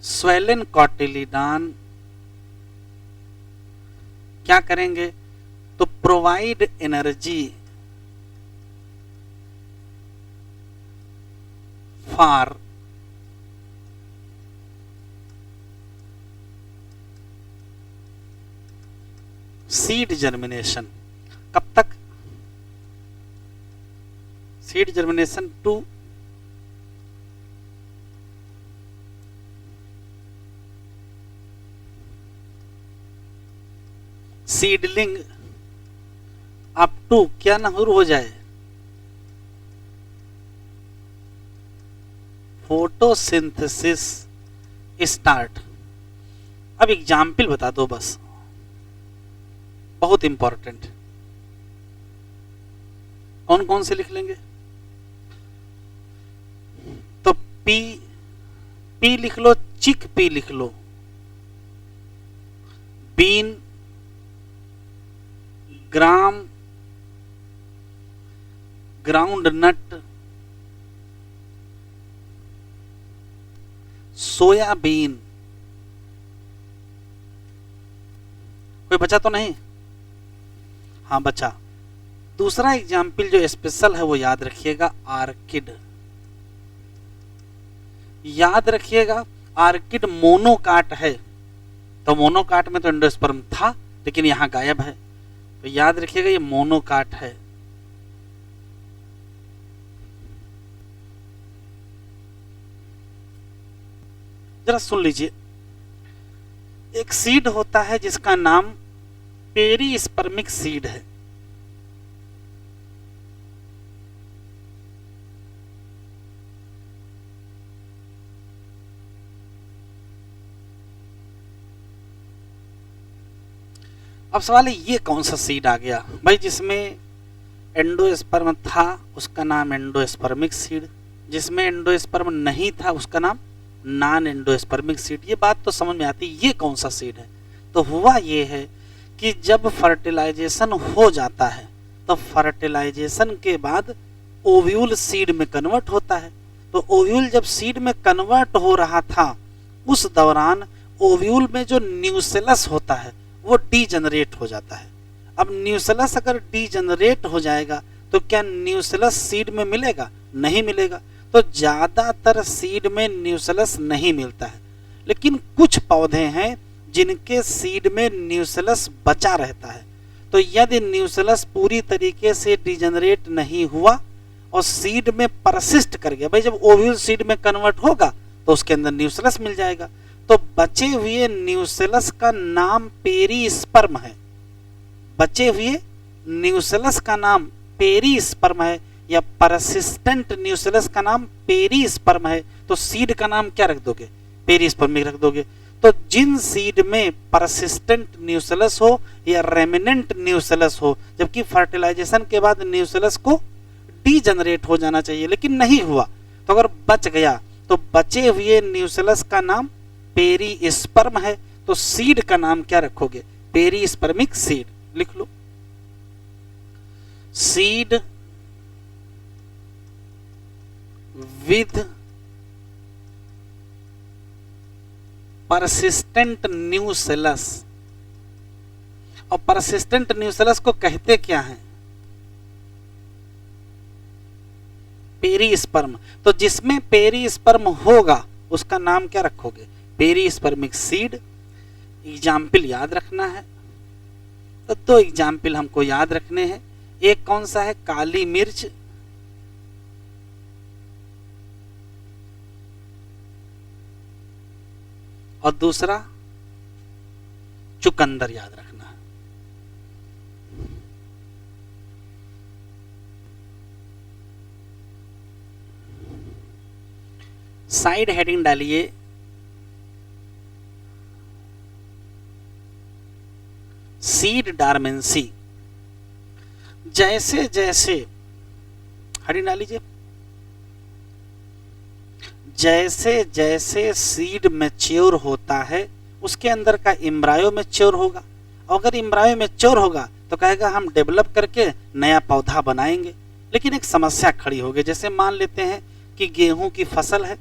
swollen cotyledon क्या करेंगे? तो provide energy for seed germination. कब तक? Seed germination to seedling up to क्या ना शुरू हो जाए? Photosynthesis start. अब एग्जाम्पल बता दो बस, बहुत इंपॉर्टेंट। कौन कौन से लिख लेंगे? तो पी लिख लो, चिक पी लिख लो, bean, gram, groundnut, soybean. कोई बचा तो नहीं? हाँ बचा। दूसरा एग्जाम्पल जो स्पेशल है वो याद रखिएगा, आर्किड। याद रखिएगा आर्किड मोनोकाट है। तो मोनोकाट में तो एंडोस्पर्म था लेकिन यहां गायब है, तो याद रखिएगा ये मोनोकाट है। जरा सुन लीजिए, एक सीड होता है जिसका नाम पेरीस्पर्मिक सीड है। अब सवाल है ये कौन सा सीड आ गया भाई? जिसमें एंडोस्पर्म था उसका नाम एंडोस्पर्मिक सीड, जिसमें एंडोस्पर्म नहीं था उसका नाम नॉन एंडोस्पर्मिक सीड। ये बात तो समझ में आती, ये कौन सा सीड है? तो हुआ ये है कि जब फर्टिलाइजेशन हो जाता है तो फर्टिलाइजेशन के बाद ओव्यूल सीड में कन्वर्ट होता है। तो ओव्यूल जब सीड में कन्वर्ट हो रहा था उस दौरान ओव्यूल में जो न्यूसेलस होता है वो डीजनरेट हो जाता है। अब न्यूसेलस अगर डीजनरेट हो जाएगा तो क्या न्यूसेलस सीड में मिलेगा? नहीं मिलेगा। तो ज्यादातर सीड में न्यूसेलस नहीं मिलता है, लेकिन कुछ पौधे हैं जिनके सीड में न्यूसेलस बचा रहता है। तो यदि न्यूसेलस पूरी तरीके से डीजनरेट नहीं हुआ और सीड में परसिस्ट कर गया, भाई जब ओव्यूल सीड में कन्वर्ट होगा तो उसके अंदर न्यूसेलस मिल जाएगा। तो बचे हुए न्यूसेलस का नाम पेरीस्पर्म है। बचे हुए न्यूसेलस का नाम पेरीस्पर्म है, या परसिस्टेंट न्यूसेलस का नाम पेरीस्पर्म है। तो सीड का नाम क्या रख दोगे? पेरीस्पर्मिक रख दोगे। तो जिन सीड में परसिस्टेंट न्यूसेलस हो या रेमिनेंट न्यूसेलस हो, जबकि फर्टिलाइजेशन के बाद न्यूसेलस को डीजनरेट हो जाना चाहिए लेकिन नहीं हुआ, तो अगर बच गया तो बचे हुए न्यूसेलस का नाम पेरीस्पर्म है। तो सीड का नाम क्या रखोगे? पेरीस्पर्मिक सीड लिख लो। Seed with persistent nucellus. और परसिस्टेंट न्यूसेलस को कहते क्या है? पेरीस्पर्म। तो जिसमें पेरीस्पर्म होगा उसका नाम क्या रखोगे? Perispermic seed. एग्जाम्पल याद रखना है, तो दो एग्जाम्पल हमको याद रखने हैं। एक कौन सा है? काली मिर्च, और दूसरा चुकंदर याद रखना है। साइड हेडिंग डालिए, सीड डार्मेंसी। जैसे जैसे हेडिंग डाल लीजिए, जैसे जैसे सीड मैच्योर होता है उसके अंदर का एम्ब्रायो मैच्योर होगा। अगर एम्ब्रायो मैच्योर होगा तो कहेगा हम डेवलप करके नया पौधा बनाएंगे। लेकिन एक समस्या खड़ी होगी। जैसे मान लेते हैं कि गेहूं की फसल है,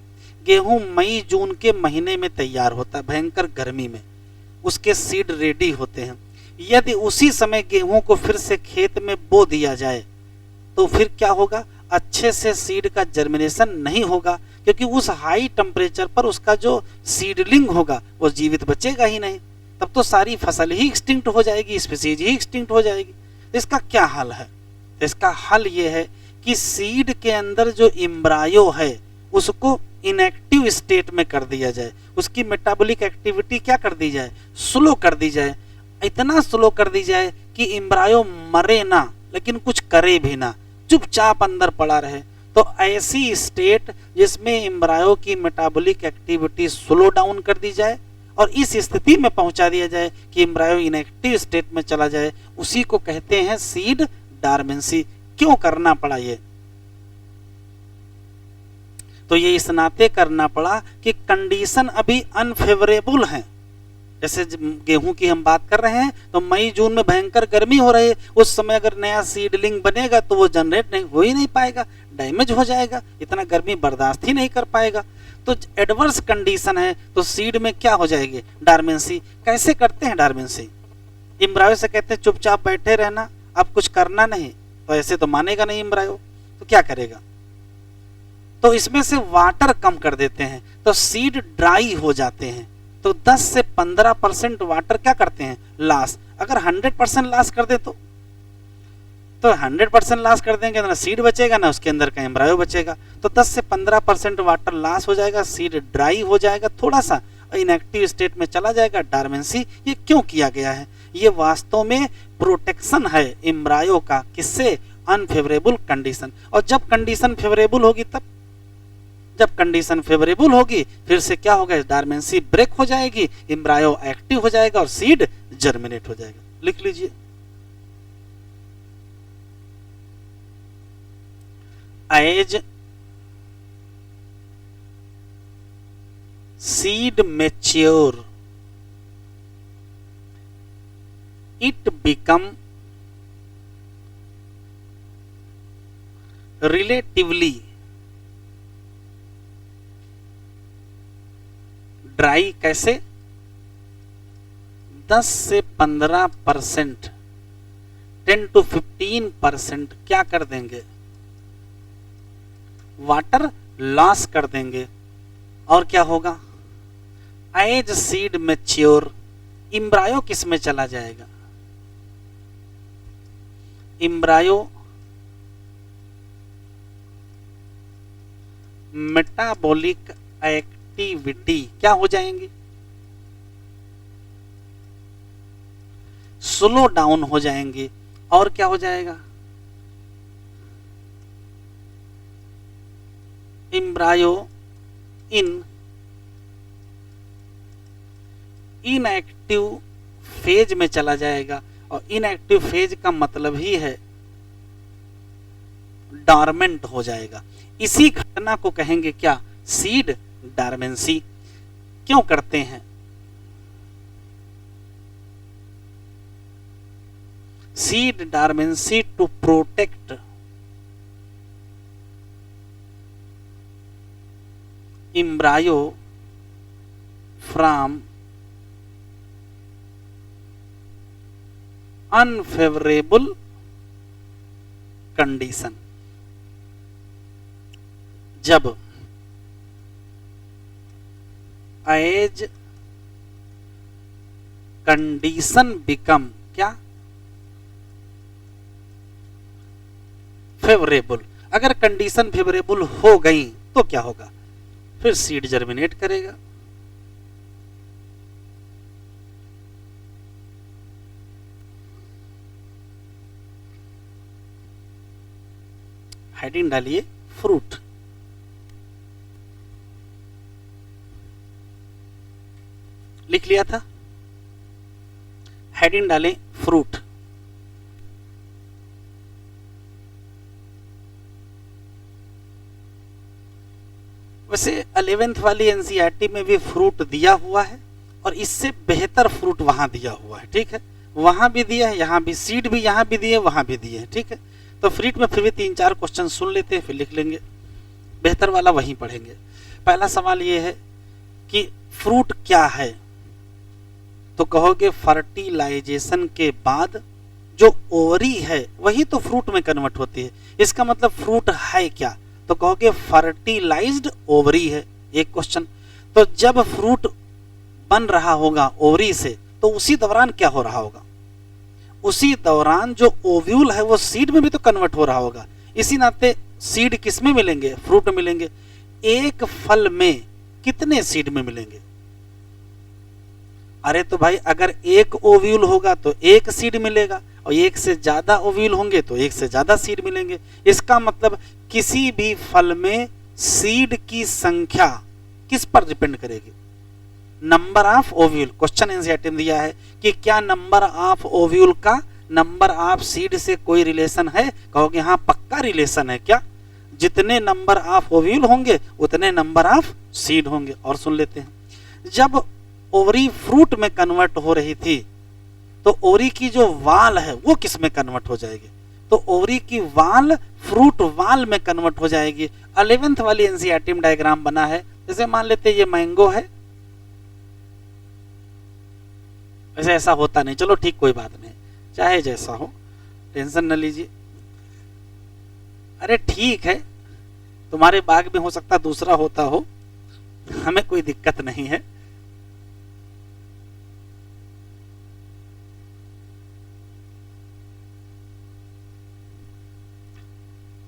गेहूं मई जून के महीने में तैयार होता है, भयंकर गर्मी में उसके सीड रेडी होते हैं। यदि उसी समय गेहूं को फिर से खेत में बो दिया जाए तो फिर क्या होगा? अच्छे से सीड का जर्मिनेशन नहीं होगा, क्योंकि उस हाई टेम्परेचर पर उसका जो सीडलिंग होगा वो जीवित बचेगा ही नहीं। तब तो सारी फसल ही एक्सटिंक्ट हो जाएगी, स्पीसीज ही एक्सटिंक्ट हो जाएगी। इसका क्या हल है? इसका हल ये है कि सीड के अंदर जो एम्ब्रायो है उसको इनएक्टिव स्टेट में कर दिया जाए, उसकी मेटाबॉलिक एक्टिविटी क्या कर दी जाए? स्लो कर दी जाए। इतना स्लो कर दी जाए कि एम्ब्रायो मरे ना, लेकिन कुछ करे भी ना, चुपचाप अंदर पड़ा रहे। तो ऐसी स्टेट जिसमें एम्ब्रायो की मेटाबॉलिक एक्टिविटी स्लो डाउन कर दी जाए और इस स्थिति में पहुंचा दिया जाए कि एम्ब्रायो इनएक्टिव स्टेट में चला जाए, उसी को कहते हैं सीड डार्मेंसी। क्यों करना पड़ा ये? तो ये इस नाते करना पड़ा कि कंडीशन अभी अनफेवरेबल है। जैसे गेहूं की हम बात कर रहे हैं तो मई जून में भयंकर गर्मी हो रही है, उस समय अगर नया सीडलिंग बनेगा तो वो जनरेट नहीं हो ही नहीं पाएगा, डैमेज हो जाएगा, इतना गर्मी बर्दाश्त ही नहीं कर पाएगा। तो एडवर्स कंडीशन है तो सीड में क्या हो जाएगी? डार्मेंसी। कैसे करते हैं डार्मेंसी? एम्ब्रायो से कहते हैं चुपचाप बैठे रहना, अब कुछ करना नहीं। तो ऐसे तो मानेगा नहीं एम्ब्रायो, तो क्या करेगा? तो इसमें से वाटर कम कर देते हैं तो सीड ड्राई हो जाते हैं। तो 10 से 15% वाटर क्या करते हैं? लॉस। अगर 100% लॉस कर दे तो 100% लॉस कर देंगे, ना सीड बचेगा ना उसके अंदर का एम्ब्रायो बचेगा। तो 10 से 15% वाटर लॉस हो जाएगा, सीड ड्राई हो जाएगा, थोड़ा सा इनएक्टिव स्टेट में चला जाएगा, डार्मेंसी। ये क्यों किया गया है? ये वास्तव में प्रोटेक्शन है एम्ब्रायो का। किससे? Unfavourable condition. और जब कंडीशन फेवरेबल होगी तब, जब कंडीशन फेवरेबल होगी फिर से क्या होगा? डार्मेंसी ब्रेक हो जाएगी, एम्ब्रायो एक्टिव हो जाएगा और सीड जर्मिनेट हो जाएगा। लिख लीजिए, as seed mature it become relatively dry. कैसे? 10 से 15%, 10 to 15% क्या कर देंगे? वाटर लॉस कर देंगे। और क्या होगा? एज सीड मैच्योर, एम्ब्रायो किस में चला जाएगा? एम्ब्रायो मेटाबॉलिक एक्टिविटी क्या हो जाएंगी? स्लो डाउन हो जाएंगे। और क्या हो जाएगा? एम्ब्रायो इनएक्टिव फेज में चला जाएगा। और इनएक्टिव फेज का मतलब ही है डॉर्मेंट हो जाएगा। इसी घटना को कहेंगे क्या? Seed dormancy. क्यों करते हैं? Seed dormancy to protect embryo from unfavorable condition। जब एज कंडीशन बिकम क्या फेवरेबल, अगर कंडीशन फेवरेबल हो गई तो क्या होगा, फिर सीड जर्मिनेट करेगा। हेडिंग डालिए फ्रूट। लिख लिया था, हेडिंग डालें फ्रूट। वैसे 11th वाली एनसीईआरटी में भी फ्रूट दिया हुआ है और इससे बेहतर फ्रूट वहां दिया हुआ है, ठीक है, वहां भी दिया है, यहां भी सीड भी यहां भी दिए वहां भी दिए हैं, ठीक है। तो फ्रूट में फिर भी 3-4 क्वेश्चन सुन लेते हैं, फिर लिख लेंगे, बेहतर वाला वहीं पढ़ेंगे। पहला सवाल ये है कि फ्रूट क्या है, तो कहोगे फर्टिलाइजेशन के बाद जो ओवरी है वही तो फ्रूट में कन्वर्ट होती है, इसका मतलब फ्रूट है क्या, तो कहोगे फर्टिलाइज्ड ओवरी है, एक क्वेश्चन। तो जब फ्रूट बन रहा होगा ओवरी से तो उसी दौरान क्या हो रहा होगा, उसी दौरान जो ओव्यूल है वो सीड में भी तो कन्वर्ट हो रहा होगा। इसी नाते सीड किस में मिलेंगे, फ्रूट मिलेंगे। एक फल में कितने सीड में मिलेंगे, अरे तो भाई अगर एक ओव्यूल होगा तो एक सीड मिलेगा और एक से ज्यादा ओव्यूल होंगे तो एक से ज्यादा सीड मिलेंगे। इसका मतलब किसी भी फल में सीड की संख्या किस पर डिपेंड करेगी, number of ovule. Question NCERT में दिया है कि क्या नंबर ऑफ ओव्यूल का नंबर ऑफ सीड से कोई रिलेशन है, कहोगे हाँ पक्का रिलेशन है। क्या, जितने नंबर ऑफ ओव्यूल होंगे उतने नंबर ऑफ सीड होंगे। और सुन लेते हैं, जब ओवरी फ्रूट में कन्वर्ट हो रही थी तो ओवरी की जो वाल है वो किस में कन्वर्ट हो जाएगी, तो ओवरी की वाल फ्रूट वाल में कन्वर्ट हो जाएगी। 11th वाली एनसीईआरटी में डायग्राम बना है, जैसे मान लेते ये मैंगो है, वैसे ऐसा होता नहीं, चलो ठीक कोई बात नहीं, चाहे जैसा हो टेंशन न लीजिए। अरे ठीक है, तुम्हारे बाग में हो सकता दूसरा होता हो, हमें कोई दिक्कत नहीं है।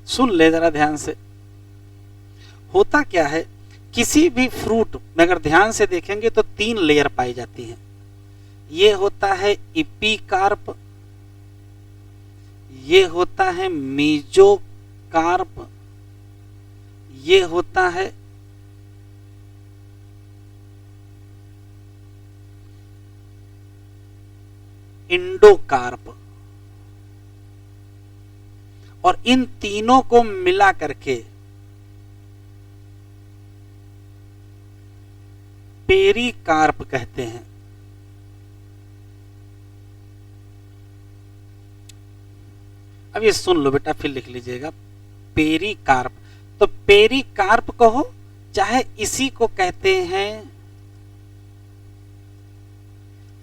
सुन ले जरा ध्यान से, होता क्या है, किसी भी फ्रूट में अगर ध्यान से देखेंगे तो 3 लेयर पाई जाती हैं। ये होता है इपीकार्प, ये होता है मीजोकार्प, ये होता है इंडोकार्प। और इन तीनों को मिला करके पेरिकार्प कहते हैं। अब ये सुन लो बेटा, फिर लिख लीजिएगा पेरिकार्प। तो पेरिकार्प कहो चाहे इसी को कहते हैं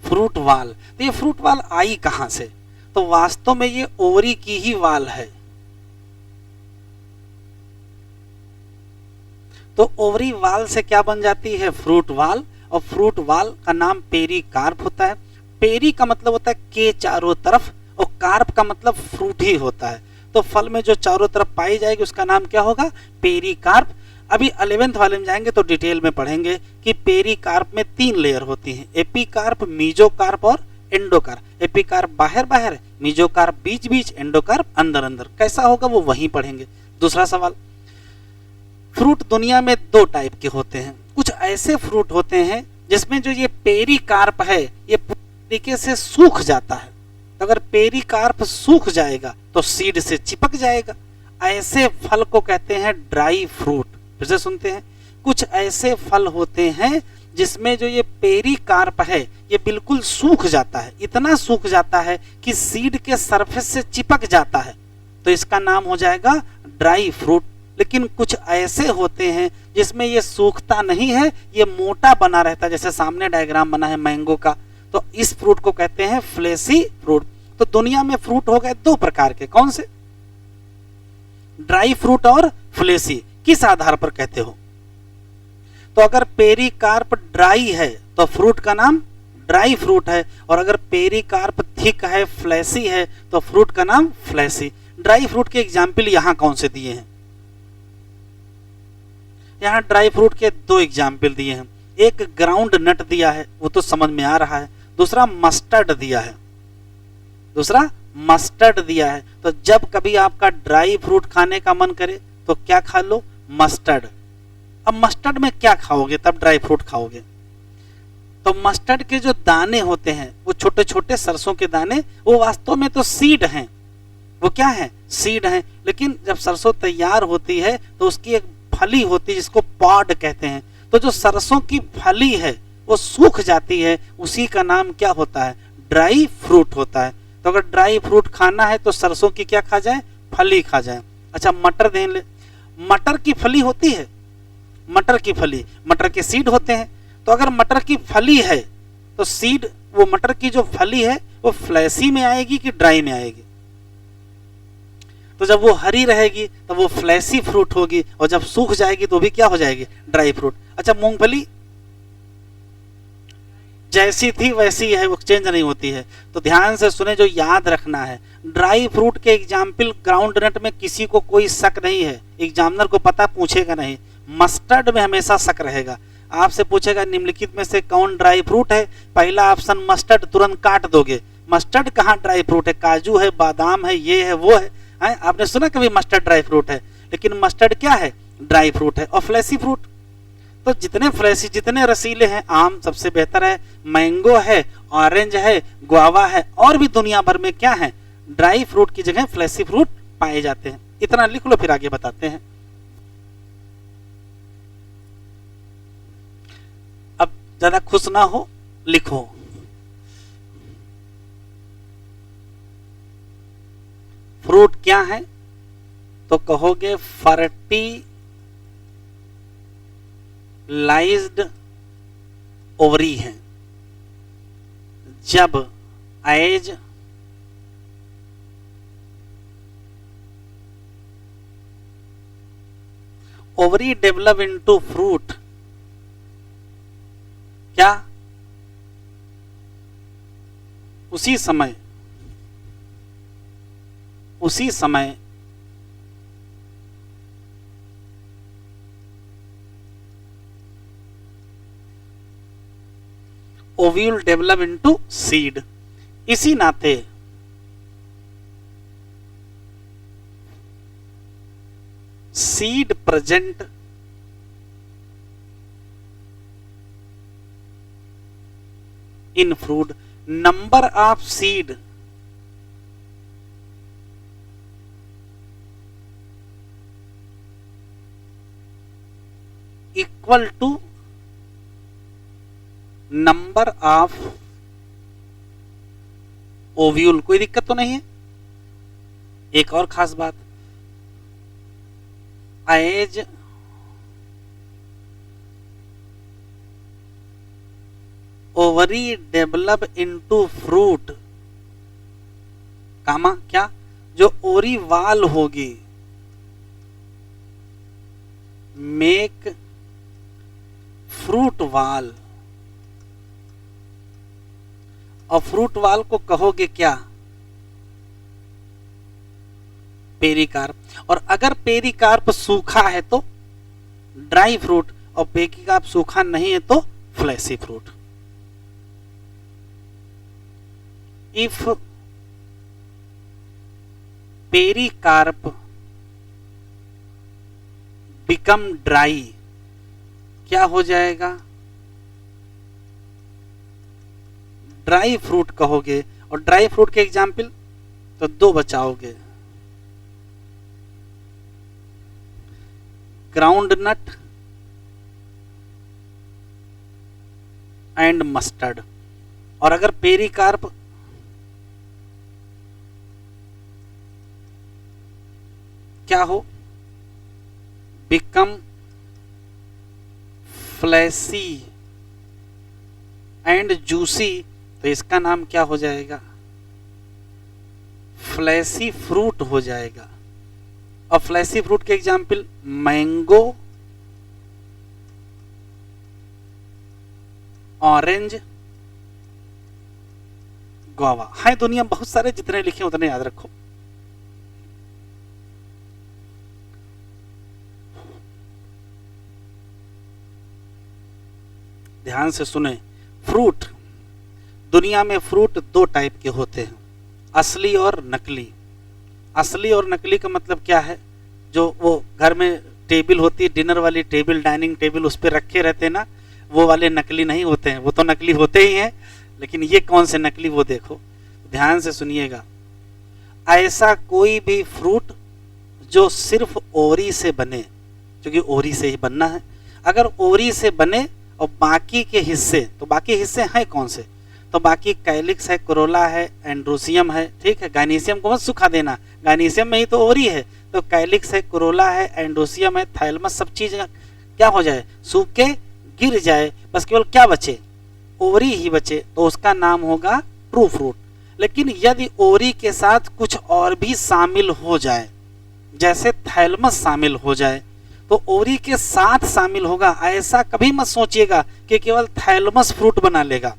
फ्रूट वाल। तो ये फ्रूट वाल आई कहां से, तो वास्तव में ये ओवरी की ही वाल है। तो ओवरी वाल से क्या बन जाती है, फ्रूट वाल, और फ्रूट वाल का नाम पेरिकार्प होता है। पेरी का मतलब होता है के चारों तरफ, और कार्प का मतलब फ्रूट ही होता है। तो फल में जो चारों तरफ पाई जाएगी उसका नाम क्या होगा, पेरिकार्प। अभी 11th वाले में जाएंगे तो डिटेल में पढ़ेंगे कि पेरिकार्प में 3 लेयर होती हैं, एपिकार्प, मीजोकार्प और एंडोकार्प। एपिकार्प बाहर बाहर, मीजोकार्प बीच बीच, एंडोकार्प अंदर अंदर। कैसा होगा वो वहीं पढ़ेंगे। दूसरा सवाल, फ्रूट दुनिया में 2 टाइप के होते हैं। कुछ ऐसे फ्रूट होते हैं जिसमें जो ये पेरिकार्प है ये पूरी तरीके से सूख जाता है। तो अगर पेरिकार्प सूख जाएगा तो सीड से चिपक जाएगा। ऐसे फल को कहते हैं ड्राई फ्रूट। फिर से सुनते हैं, कुछ ऐसे फल होते हैं जिसमें जो ये पेरिकार्प है ये बिल्कुल सूख जाता है, इतना सूख जाता है कि सीड के सरफेस से चिपक जाता है, तो इसका नाम हो जाएगा ड्राई फ्रूट। लेकिन कुछ ऐसे होते हैं जिसमें ये सूखता नहीं है, ये मोटा बना रहता है, जैसे सामने डायग्राम बना है मैंगो का। तो इस फ्रूट को कहते हैं फ्लेसी फ्रूट। तो दुनिया में फ्रूट हो गए दो प्रकार के, कौन से? ड्राई फ्रूट और फ्लेसी। किस आधार पर कहते हो? तो अगर पेरिकार्प ड्राई है तो फ्रूट का नाम ड्राई फ्रूट है, और अगर पेरिकार्प थिक है, फ्लैसी है, तो फ्रूट का नाम फ्लैसी। ड्राई फ्रूट के एग्जाम्पल यहां कौन से दिए हैं? यहां ड्राई फ्रूट के दो एग्जाम्पल दिए हैं। एक ग्राउंड नट दिया है, वो तो समझ में आ रहा है। दूसरा मस्टर्ड दिया है, दूसरा मस्टर्ड दिया है। तो जब कभी आपका ड्राई फ्रूट खाने का मन करे तो क्या खा लो? मस्टर्ड। अब मस्टर्ड में क्या खाओगे? तब ड्राई फ्रूट खाओगे। तो मस्टर्ड के जो दाने होते हैं, वो छोटे छोटे सरसों के दाने, वो वास्तव में तो सीड हैं। वो क्या है? सीड हैं। लेकिन जब सरसों तैयार होती है तो उसकी एक फली होती है जिसको पॉड कहते हैं। तो जो सरसों की फली है वो सूख जाती है, उसी का नाम क्या होता है? ड्राई फ्रूट होता है। तो अगर ड्राई फ्रूट खाना है तो सरसों की क्या खा जाए? फली खा जाए। अच्छा, मटर देख ले। मटर की फली होती है, मटर की फली, मटर के सीड होते हैं। तो अगर मटर की फली है तो सीड, वो मटर की जो फली है वो फ्लैसी में आएगी कि ड्राई में आएगी? तो जब वो हरी रहेगी तो वो फ्लैसी फ्रूट होगी, और जब सूख जाएगी तो भी क्या हो जाएगी? Dry fruit. अच्छा, मूंगफली जैसी थी वैसी है, वो चेंज नहीं होती है। तो ध्यान से सुने, जो याद रखना है, ड्राई फ्रूट के एग्जाम्पल ग्राउंड नट में किसी को कोई शक नहीं है, एग्जामिनर को पता पूछेगा नहीं। मस्टर्ड में हमेशा शक रहेगा। आपसे पूछेगा निम्नलिखित में से कौन ड्राई फ्रूट है, पहला ऑप्शन मस्टर्ड, तुरंत काट दोगे। मस्टर्ड कहाँ ड्राई फ्रूट है? काजू है, बादाम है, ये है, वो है। आपने सुना कभी मस्टर्ड ड्राई फ्रूट है? लेकिन मस्टर्ड क्या है? ड्राई फ्रूट है। और फ्लैसी फ्रूट, तो जितने फ्लैसी, जितने रसीले हैं, आम सबसे बेहतर है, मैंगो है, ऑरेंज है, गुआवा है, और भी दुनिया भर में क्या है? ड्राई फ्रूट की जगह फ्लैसी फ्रूट पाए जाते हैं। इतना लिख लो, फिर आगे बताते हैं। अब ज्यादा खुश ना हो, लिखो। फ्रूट क्या है? तो कहोगे फर्टिलाइज्ड ओवरी है। जब as ovary develop into fruit, क्या उसी समय ओव्यूल डेवलप इनटू सीड। इसी नाते seed present in fruit, number of seed equal to number of ovule. कोई दिक्कत तो नहीं है? एक और खास बात, as ovary develop into fruit, comma क्या? जो ओरी वाल होगी, मेक फ्रूट वाल। और फ्रूट वाल को कहोगे क्या? पेरिकार्प। और अगर पेरिकार्प सूखा है तो ड्राई फ्रूट, और पेरिकार्प सूखा नहीं है तो fleshy fruit. If pericarp become dry, क्या हो जाएगा? ड्राई फ्रूट कहोगे। और ड्राई फ्रूट के एग्जाम्पल तो दो बचाओगे, ग्राउंड नट एंड मस्टर्ड। और अगर पेरिकार्प क्या हो? बिकम फ्लैसी एंड जूसी, तो इसका नाम क्या हो जाएगा? फ्लैसी फ्रूट हो जाएगा। और फ्लैसी फ्रूट के एग्जाम्पल मैंगो, ऑरेंज, गुआवा। है दुनिया में बहुत सारे, जितने लिखे उतने याद रखो। ध्यान से सुने। फ्रूट, दुनिया में फ्रूट दो टाइप के होते हैं, असली और नकली। असली और नकली का मतलब क्या है? जो वो घर में टेबल होती है, डिनर वाली टेबल, डाइनिंग टेबल, उस पर रखे रहते हैं ना, वो वाले नकली नहीं होते हैं। वो तो नकली होते ही हैं, लेकिन ये कौन से नकली, वो देखो, ध्यान से सुनिएगा। ऐसा कोई भी फ्रूट जो सिर्फ ओरी से बने, क्योंकि ओरी से ही बनना है। अगर ओरी से बने और बाकी के हिस्से, तो बाकी हिस्से हैं कौन से? तो बाकी कैलिक्स है, कोरोला है, एंड्रोसियम है, ठीक है। गाइनीशियम को मत सुखा देना, गाइनीशियम में ही तो ओरी है। तो कैलिक्स है, कोरोला है, एंड्रोसियम है, थाइलमस, सब चीज क्या हो जाए? सूख के गिर जाए, बस केवल क्या बचे? ओरी ही बचे, तो उसका नाम होगा ट्रू फ्रूट। लेकिन यदि ओरी के साथ कुछ और भी शामिल हो जाए, जैसे थैलमस शामिल हो जाए, तो ओरी के साथ शामिल होगा। ऐसा कभी मत सोचिएगा कि केवल थैलमस फ्रूट बना लेगा।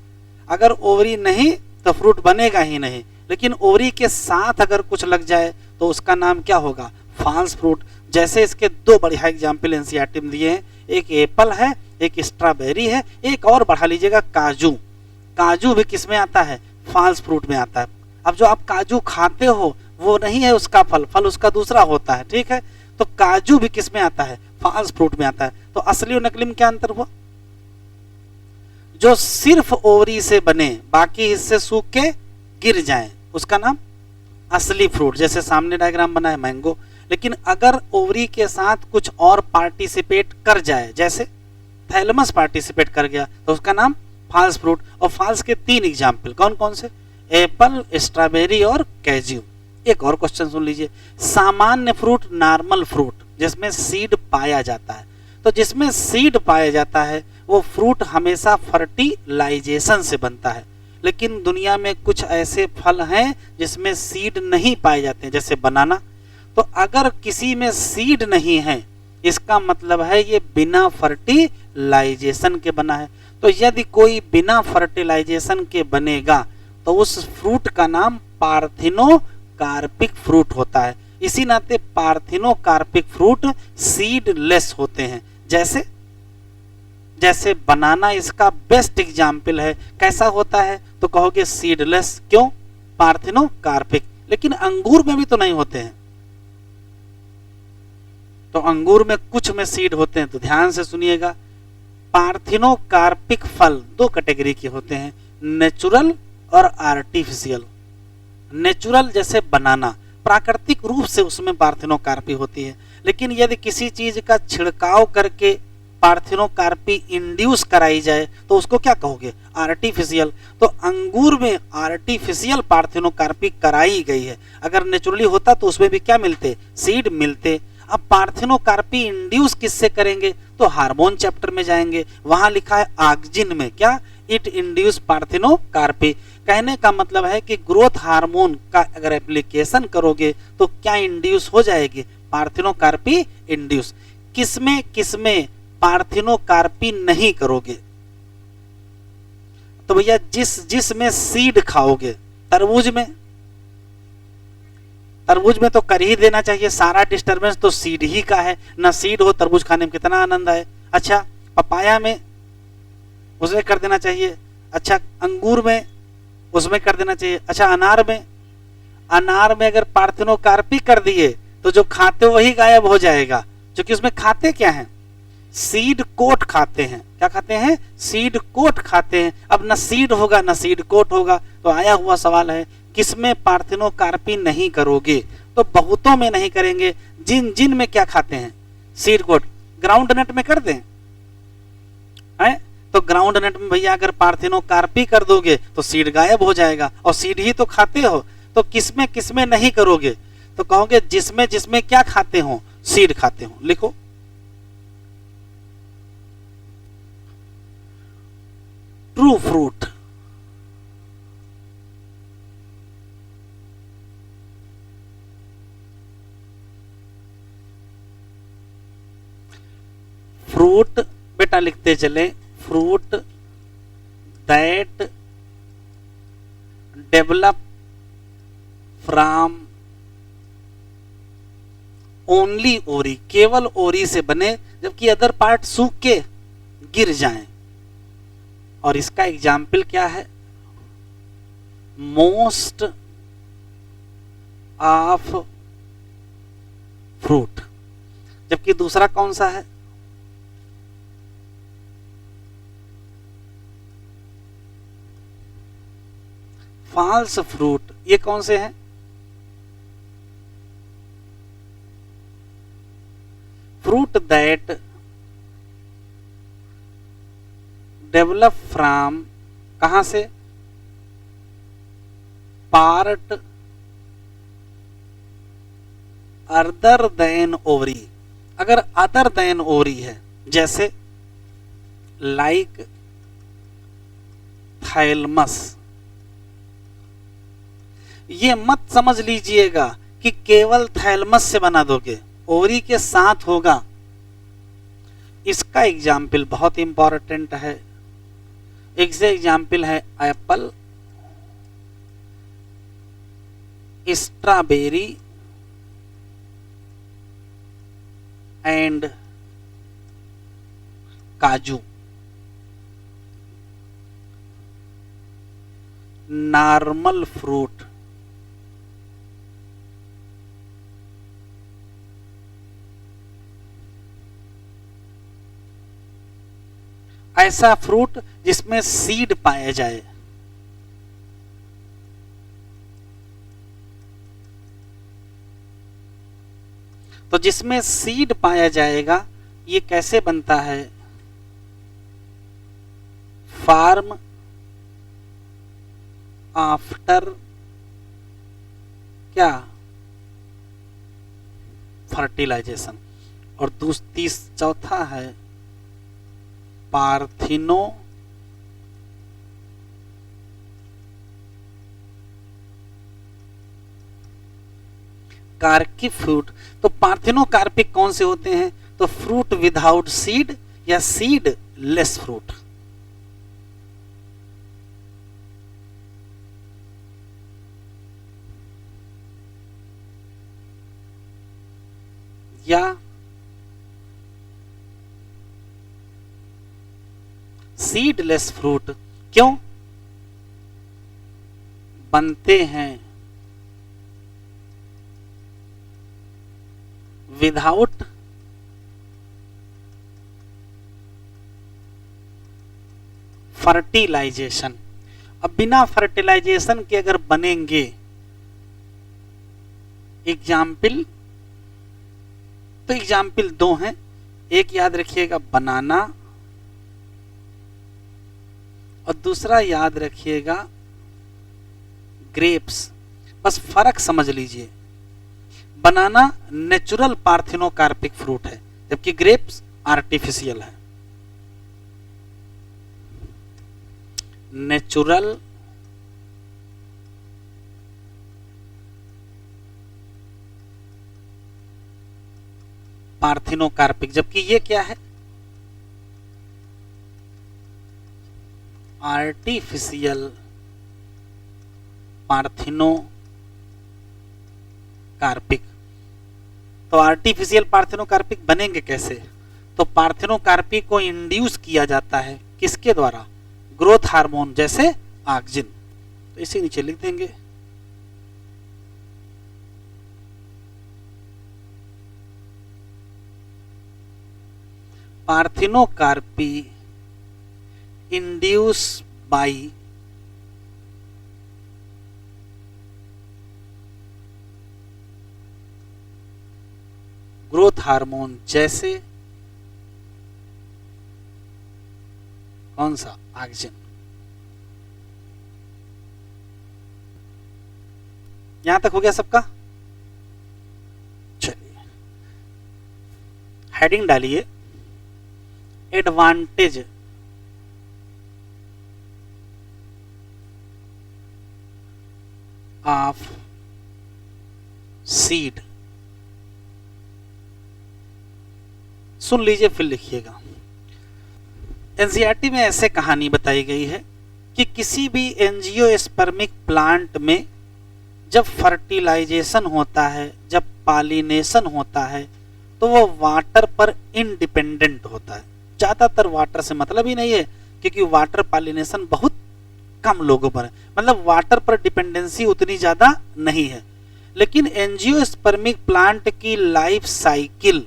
अगर ओरी नहीं तो फ्रूट बनेगा ही नहीं, लेकिन ओरी के साथ अगर कुछ लग जाए तो उसका नाम क्या होगा? False fruit. जैसे इसके दो बढ़िया एग्जाम्पल एनसीईआरटी में दिए हैं, एक एप्पल है, एक स्ट्रॉबेरी है, एक और बढ़ा लीजिएगा काजू। काजू भी किस में आता है? फॉल्स फ्रूट में आता है। अब जो आप काजू खाते हो वो नहीं है उसका फल, फल उसका दूसरा होता है, ठीक है। तो काजू भी किस में आता है? फॉल्स फ्रूट में आता है। तो असली और नकली में क्या अंतर हुआ? जो सिर्फ ओरी से बने, बाकी हिस्से सूख के गिर जाएं, उसका नाम असली फ्रूट। जैसे सामने डायग्राम बना है मैंगो। लेकिन अगर ओवरी के साथ कुछ और पार्टिसिपेट कर जाए, जैसे थैलमस पार्टिसिपेट कर गया, तो उसका नाम फॉल्स फ्रूट। और फॉल्स के तीन एग्जाम्पल कौन कौन से? एप्पल, स्ट्रॉबेरी और कैज्यू। एक और क्वेश्चन सुन लीजिए। सामान्य फ्रूट, नॉर्मल फ्रूट, जिसमें सीड पाया जाता है। तो जिसमें सीड पाया जाता है वो फ्रूट हमेशा फर्टिलाइजेशन से बनता है। लेकिन दुनिया में कुछ ऐसे फल हैं जिसमें सीड नहीं पाए जाते हैं, जैसे बनाना। तो अगर किसी में सीड नहीं है, इसका मतलब है ये बिना फर्टिलाइजेशन के बना है। तो यदि कोई बिना फर्टिलाइजेशन के बनेगा तो उस फ्रूट का नाम पार्थिनोकार्पिक फ्रूट होता है। इसी नाते पार्थिनोकार्पिक फ्रूट सीडलेस होते हैं। जैसे जैसे बनाना इसका बेस्ट एग्जाम्पल है। कैसा होता है? तो कहोगे सीडलेस। क्यों? पार्थिनोकार्पिक। लेकिन अंगूर में भी तो नहीं होते हैं। तो अंगूर में कुछ में सीड होते हैं। तो ध्यान से सुनिएगा, पार्थिनोकार्पिक फल दो कैटेगरी के होते हैं, नेचुरल और आर्टिफिशियल। नेचुरल जैसे बनाना, प्राकृतिक रूप से उसमें पार्थिनोकार्पी होती है। लेकिन यदि किसी चीज का छिड़काव करके पार्थिनोकार्पी इंड्यूस कराई जाए तो उसको क्या कहोगे? आर्टिफिशियल। तो अंगूर में आर्टिफिशियल पार्थिनोकार्पी कराई गई है। अगर नेचुरली होता तो उसमें भी क्या मिलते? सीड मिलते। अब पार्थिनोकार्पी इंड्यूस किससे करेंगे? तो हार्मोन चैप्टर में जाएंगे, वहां लिखा है ऑक्जिन में क्या? It induce parthenocarpy. कहने का मतलब है कि ग्रोथ हार्मोन का अगर एप्लीकेशन करोगे तो क्या इंड्यूस हो जाएगी? Parthenocarpy induce. किसमें किसमें पार्थिनोकार्पी नहीं करोगे? तो भैया जिसमें सीड खाओगे, तरबूज में, तरबूज में तो कर ही देना चाहिए। सारा डिस्टरबेंस तो सीड ही का है। ना सीड हो तरबूज खाने में कितना आनंद आए। अच्छा, पपाया में उसमें कर देना चाहिए। अच्छा, अंगूर में उसमें कर देना चाहिए। अच्छा, अनार में, अनार में अगर पार्थिनोकार्पी कर दिए तो जो खाते वही गायब हो जाएगा, क्योंकि उसमें खाते क्या हैं? सीड कोट खाते हैं। क्या खाते हैं? सीड कोट खाते हैं। अब न सीड होगा न सीड कोट होगा। तो आया हुआ सवाल है, किसमें पार्थिनोकार्पी नहीं करोगे? तो बहुतों में नहीं करेंगे। जिन जिन में क्या खाते हैं? Seed coat. ग्राउंड नट में कर दें है? तो ग्राउंड नट में भैया अगर पार्थिनोकार्पी कर दोगे तो सीड गायब हो जाएगा, और सीड ही तो खाते हो। तो किसमें किसमें नहीं करोगे? तो कहोगे जिसमें जिसमें क्या खाते हो? सीड खाते हो। लिखो, ट्रू फ्रूट, फ्रूट बेटा लिखते चले, fruit that develop from only ओरी, केवल ओरी से बने जबकि अदर पार्ट सूख के गिर जाएं। और इसका एग्जाम्पल क्या है? Most of fruit. जबकि दूसरा कौन सा है? False fruit. ये कौन से हैं? फ्रूट दैट डेवलप फ्रॉम, कहां से? Part other than ovary. अगर अदर देन ओवरी है, जैसे लाइक थाइलमस। ये मत समझ लीजिएगा कि केवल थैलमस से बना दोगे, ओरी के साथ होगा। इसका एग्जाम्पल बहुत इंपॉर्टेंट है। एक से एग्जाम्पल है एप्पल, स्ट्रॉबेरी एंड काजू। नॉर्मल फ्रूट, ऐसा फ्रूट जिसमें सीड पाया जाए। तो जिसमें सीड पाया जाएगा ये कैसे बनता है? फार्म आफ्टर क्या? फर्टिलाइजेशन। और चौथा है पार्थिनो कार्पिक फ्रूट। तो पार्थिनो कार्पिक कौन से होते हैं? तो फ्रूट विदाउट सीड या सीड लेस फ्रूट। या सीडलेस फ्रूट। क्यों बनते हैं? Without fertilisation. अब बिना फर्टिलाइजेशन के अगर बनेंगे, एग्जाम्पल, तो एग्जाम्पल दो हैं। एक याद रखिएगा बनाना, और दूसरा याद रखिएगा ग्रेप्स। बस फर्क समझ लीजिए। बनाना नेचुरल पार्थिनोकार्पिक फ्रूट है, जबकि ग्रेप्स आर्टिफिशियल है। नेचुरल पार्थिनोकार्पिक, जबकि ये क्या है? Artificial parthenocarpic. तो आर्टिफिशियल पार्थिनोकार्पिक बनेंगे कैसे? तो पार्थिनोकार्पिक को इंड्यूस किया जाता है किसके द्वारा? ग्रोथ हार्मोन, जैसे ऑक्सिन। तो इसे नीचे लिख देंगे। Parthenocarpy induce by growth hormone, जैसे कौन सा? ऑक्सिन। यहां तक हो गया सबका? चलिए हेडिंग डालिए, एडवांटेज ऑफ सीड। सुन लीजिए फिर लिखिएगा। एनसीईआरटी में ऐसे कहानी बताई गई है कि किसी भी एंजियोस्पर्मिक प्लांट में जब फर्टिलाइजेशन होता है, जब पॉलिनेशन होता है, तो वो वाटर पर इंडिपेंडेंट होता है। ज्यादातर वाटर से मतलब ही नहीं है, क्योंकि वाटर पॉलिनेशन बहुत कम लोगों पर है, मतलब वाटर पर डिपेंडेंसी उतनी ज्यादा नहीं है। लेकिन एंजियोस्पर्मिक प्लांट की लाइफ साइकिल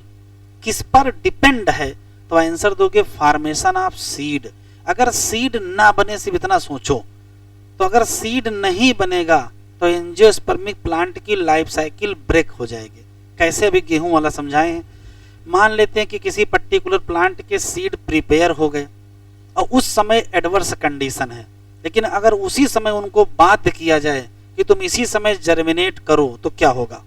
किस पर डिपेंड है? तो आंसर दोगे फॉर्मेशन ऑफ सीड। अगर सीड ना बने, सिर्फ इतना सोचो, तो अगर सीड नहीं बनेगा तो एंजियोस्पर्मिक प्लांट की लाइफ साइकिल ब्रेक हो जाएगी। कैसे? अभी गेहूं वाला समझाए हैं। मान लेते हैं कि किसी पर्टिकुलर प्लांट के सीड प्रिपेयर हो गए और उस समय एडवर्स कंडीशन है, लेकिन अगर उसी समय उनको बाध्य किया जाए कि तुम इसी समय जर्मिनेट करो, तो क्या होगा?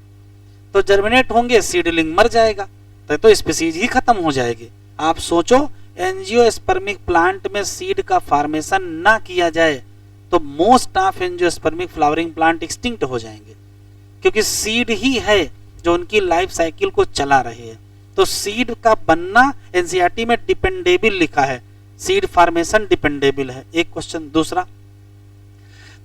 तो जर्मिनेट होंगे, सीडलिंग मर जाएगा, तो स्पीसीज ही खत्म हो जाएगी। आप सोचो, एंजियोस्पर्मिक प्लांट में सीड का फॉर्मेशन ना किया जाए तो most of angiospermic flowering plant extinct हो जाएंगे, क्योंकि सीड ही है जो उनकी लाइफ साइकिल को चला रही है। तो सीड का बनना एनसीईआरटी में डिपेंडेबल लिखा है, सीड फॉर्मेशन डिपेंडेबल है। एक क्वेश्चन। दूसरा,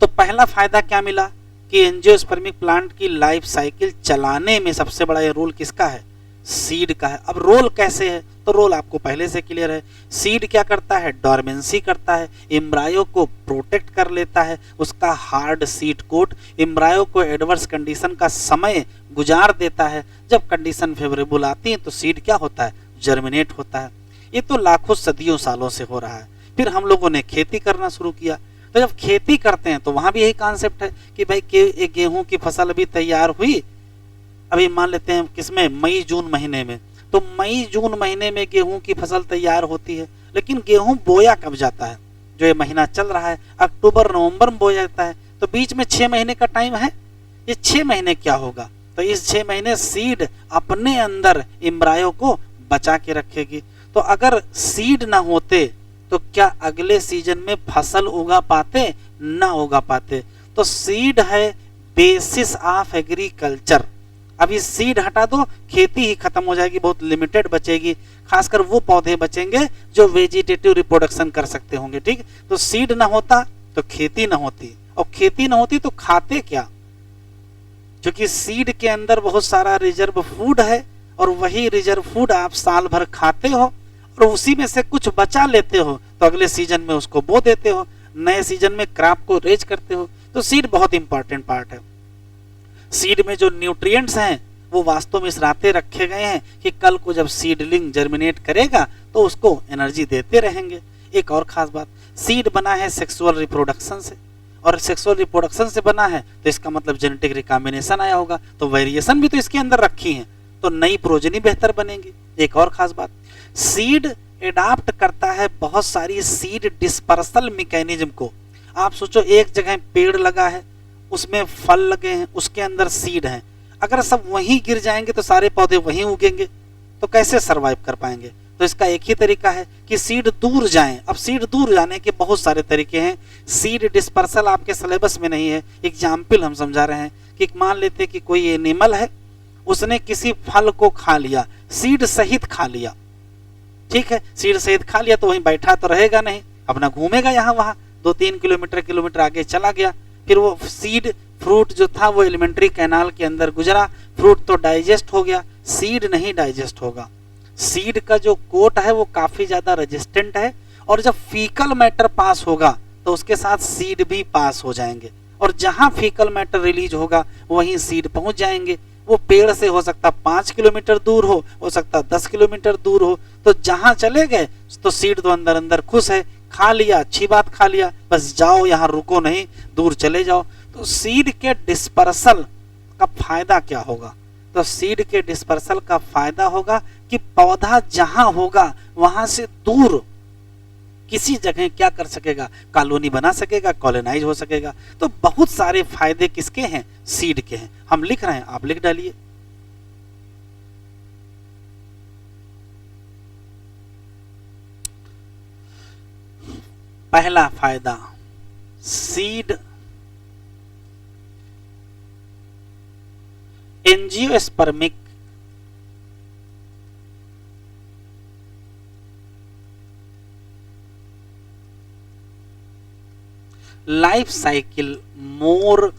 तो पहला फायदा क्या मिला कि एंजियोस्पर्मिक प्लांट की लाइफ साइकिल चलाने में सबसे बड़ा ये रोल किसका है? सीड का है। अब रोल कैसे है? तो रोल आपको पहले से क्लियर है। सीड क्या करता है? डोरमेंसी करता है, एम्ब्रायो को प्रोटेक्ट कर लेता है, उसका हार्ड सीड कोट एम्ब्रायो को एडवर्स कंडीशन का समय गुजार देता है। जब कंडीशन फेवरेबल आती है तो सीड क्या होता है? जर्मिनेट होता है। ये तो लाखों सदियों सालों से हो रहा है। फिर हम लोगों ने खेती करना शुरू किया, तो जब खेती करते हैं तो वहां भी यही कॉन्सेप्ट है कि भाई एक गेहूं की फसल अभी तैयार हुई, अभी मान लेते हैं किसमें? मई जून महीने में। तो मई जून महीने में गेहूं की फसल तैयार होती है, लेकिन गेहूं बोया कब जाता है? जो ये महीना चल रहा है, अक्टूबर नवंबर में बोया जाता है, तो बीच में 6 महीने का टाइम है। ये 6 महीने क्या होगा? तो इस 6 महीने सीड अपने अंदर एम्ब्रायो को बचा के रखेगी। तो अगर सीड ना होते तो क्या अगले सीजन में फसल उगा पाते? ना उगा पाते। तो सीड है बेसिस ऑफ एग्रीकल्चर। अभी सीड हटा दो, खेती ही खत्म हो जाएगी, बहुत लिमिटेड बचेगी, खासकर वो पौधे बचेंगे जो वेजिटेटिव रिप्रोडक्शन कर सकते होंगे। ठीक, तो सीड ना होता तो खेती ना होती, और खेती ना होती तो खाते क्या? क्योंकि सीड के अंदर बहुत सारा रिजर्व फूड है, और वही रिजर्व फूड आप साल भर खाते हो, और उसी में से कुछ बचा लेते हो तो अगले सीजन में उसको बो देते हो, नए सीजन में क्रॉप को रेज करते हो। तो सीड बहुत इंपॉर्टेंट पार्ट है। सीड में जो न्यूट्रिएंट्स हैं वो वास्तव में इस राते रखे गए हैं कि कल को जब सीडलिंग जर्मिनेट करेगा तो उसको एनर्जी देते रहेंगे। एक और खास बात, सीड बना है सेक्सुअल रिप्रोडक्शन से, और सेक्सुअल रिप्रोडक्शन से बना है तो इसका मतलब जेनेटिक रिकॉम्बिनेशन आया होगा, तो वेरिएशन भी तो इसके अंदर रखी है, तो नई प्रोजेनी बेहतर बनेगी। एक और खास बात, सीड एडाप्ट करता है बहुत सारी सीड डिस्पर्सल मैकेनिज्म को। आप सोचो, एक जगह पेड़ लगा है, उसमें फल लगे हैं, उसके अंदर सीड हैं, अगर सब वहीं गिर जाएंगे तो सारे पौधे वहीं उगेंगे, तो कैसे सरवाइव कर पाएंगे? तो इसका एक ही तरीका है कि सीड दूर जाएं। अब सीड दूर जाने के बहुत सारे तरीके हैं। सीड डिस्पर्सल आपके सिलेबस में नहीं है, एग्जाम्पल हम समझा रहे हैं कि मान लेते हैं कि कोई एनिमल है, उसने किसी फल को खा लिया, सीड सहित खा लिया। ठीक है, सीड सहित खा लिया तो वहीं बैठा तो रहेगा नहीं, अपना घूमेगा यहाँ वहां, 2-3 किलोमीटर आगे चला गया, फिर वो सीड फ्रूट जो था वो एलिमेंट्री कैनाल के अंदर गुजरा, फ्रूट तो डाइजेस्ट हो गया, सीड नहीं डाइजेस्ट होगा। सीड का जो कोट है वो काफी ज्यादा रेजिस्टेंट है, और जब फीकल मैटर पास होगा तो उसके साथ सीड भी पास हो जाएंगे, और जहां फीकल मैटर रिलीज होगा वहीं सीड पहुंच जाएंगे। वो पेड़ से हो सकता 5 किलोमीटर दूर हो सकता 10 किलोमीटर दूर हो, तो जहां चले गए तो सीड तो अंदर अंदर खुश है, खा लिया, अच्छी बात खा लिया, बस जाओ, यहाँ रुको नहीं, दूर चले जाओ। तो सीड के डिस्पर्सल का फायदा क्या होगा? तो सीड के डिस्पर्सल का फायदा होगा कि पौधा जहां होगा वहां से दूर किसी जगह क्या कर सकेगा? कॉलोनी बना सकेगा, कॉलोनाइज हो सकेगा। तो बहुत सारे फायदे किसके हैं? सीड के हैं। हम लिख रहे हैं, आप लिख डालिए। पहला फायदा, seed angiospermic life cycle more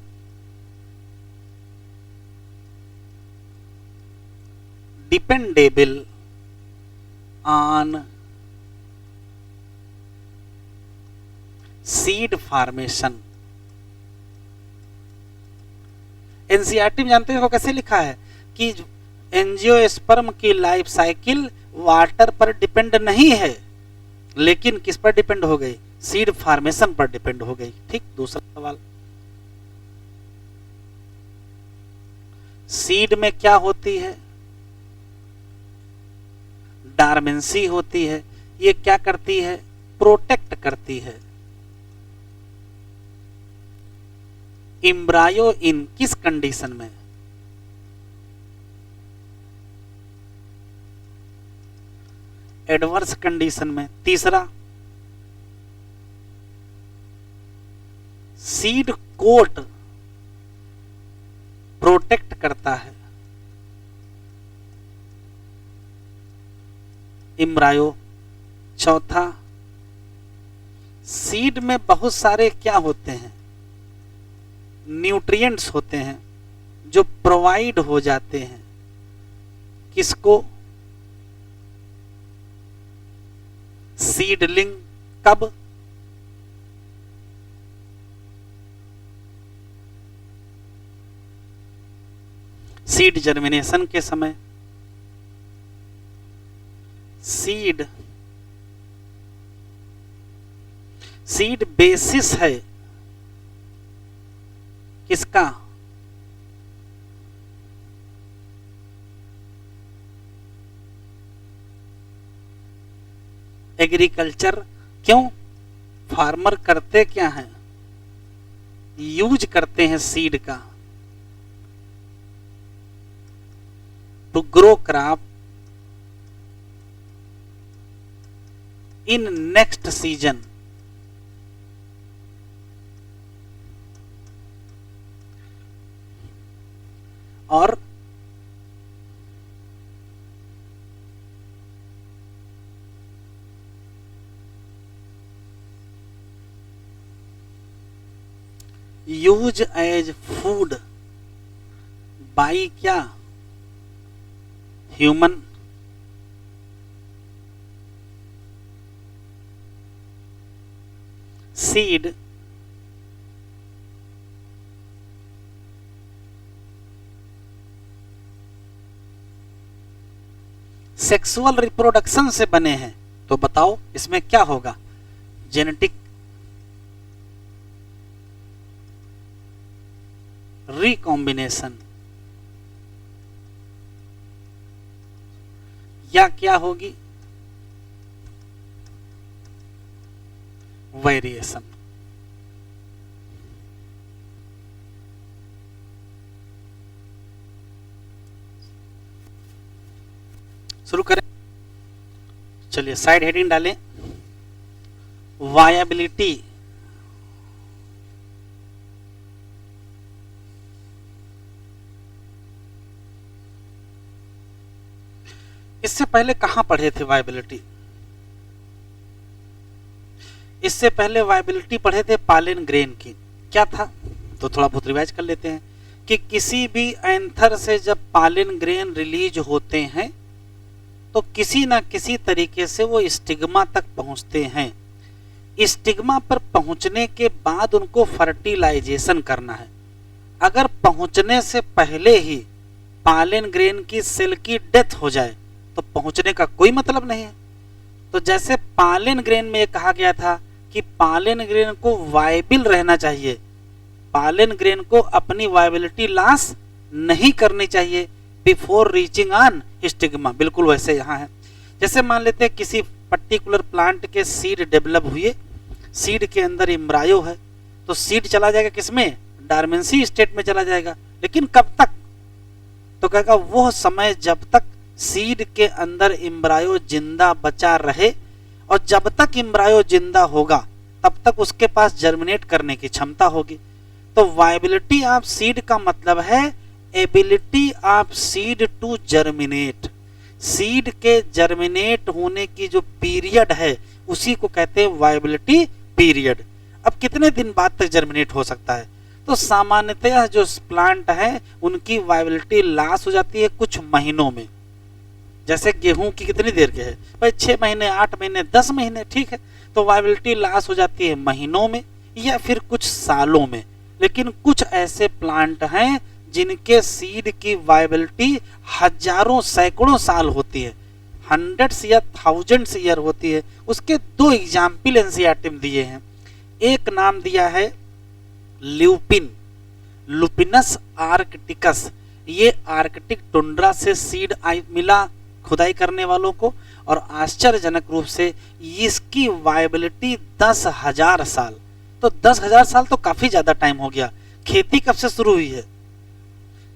dependable on seed formation. NCERT में जानते हो कैसे लिखा है कि एंजियोस्पर्म की लाइफ साइकिल वाटर पर डिपेंड नहीं है, लेकिन किस पर डिपेंड हो गई? सीड फॉर्मेशन पर डिपेंड हो गई। ठीक, दूसरा सवाल, सीड में क्या होती है? डार्मेंसी होती है। ये क्या करती है? प्रोटेक्ट करती है। एम्ब्रायो इन किस कंडीशन में? एडवर्स कंडीशन में। तीसरा, सीड कोट प्रोटेक्ट करता है एम्ब्रायो। चौथा, सीड में बहुत सारे क्या होते हैं? न्यूट्रिएंट्स होते हैं जो प्रोवाइड हो जाते हैं किसको? सीडलिंग। कब? सीड जर्मिनेशन के समय। सीड बेसिस है किसका? एग्रीकल्चर। क्यों? फार्मर करते क्या हैं? यूज करते हैं सीड का to grow crop in next season. और यूज एज फूड बाई क्या? ह्यूमन। सीड सेक्सुअल रिप्रोडक्शन से बने हैं, तो बताओ इसमें क्या होगा? जेनेटिक रिकॉम्बिनेशन या क्या होगी? वेरिएशन। शुरू करें। चलिए साइड हेडिंग डालें, वायबिलिटी। इससे पहले कहां पढ़े थे वायबिलिटी? इससे पहले वायबिलिटी पढ़े थे पालेन ग्रेन की। क्या था? तो थोड़ा बहुत रिवाइज कर लेते हैं कि किसी भी एंथर से जब पालेन ग्रेन रिलीज होते हैं तो किसी ना किसी तरीके से वो स्टिग्मा तक पहुंचते हैं। स्टिग्मा पर पहुंचने के बाद उनको फर्टिलाइजेशन करना है। अगर पहुंचने से पहले ही पालेन ग्रेन की सेल की डेथ हो जाए तो पहुंचने का कोई मतलब नहीं है। तो जैसे पालेन ग्रेन में ये कहा गया था कि पालेन ग्रेन को वायबल रहना चाहिए, पालेन ग्रेन को अपनी वायबिलिटी लॉस नहीं करनी चाहिए बिफोर रीचिंग ऑन स्टिग्मा। बिल्कुल वैसे यहाँ है। जैसे मान लेते हैं किसी पर्टिकुलर प्लांट के सीड डेवलप हुए, सीड के अंदर एम्ब्रायो है, तो सीड चला जाएगा किसमें? डार्मेंसी स्टेट में चला जाएगा। लेकिन कब तक? तो कहेगा वो समय जब तक सीड के अंदर एम्ब्रायो जिंदा बचा रहे, और जब तक एम्ब्रायो जिंदा होगा तब तक उसके पास जर्मिनेट करने की क्षमता होगी। तो वायबिलिटी ऑफ सीड का मतलब है ability of seed to germinate, seed के जर्मिनेट होने की जो पीरियड है उसी को कहते हैं वायबिलिटी पीरियड। अब कितने दिन बाद तक जर्मिनेट हो सकता है? तो सामान्यतः जो प्लांट है उनकी वायबिलिटी लॉस हो जाती है कुछ महीनों में। जैसे गेहूं की कितनी देर के है भाई, 6 महीने, 8 महीने, 10 महीने, ठीक है। तो वायबिलिटी लॉस हो जाती है महीनों में या फिर कुछ सालों में। लेकिन कुछ ऐसे प्लांट हैं जिनके सीड की वायबिलिटी हजारों सैकड़ों साल होती है, हंड्रेड्स या थाउजेंड्स ईयर होती है। उसके दो एग्जाम्पल एनसीईआरटी में दिए हैं। एक नाम दिया है ल्यूपिन, लुपिनस आर्कटिकस। ये आर्कटिक टुंड्रा से सीड मिला खुदाई करने वालों को, और आश्चर्यजनक रूप से इसकी वायबिलिटी 10,000 साल। तो 10,000 साल तो काफी ज्यादा टाइम हो गया। खेती कब से शुरू हुई है?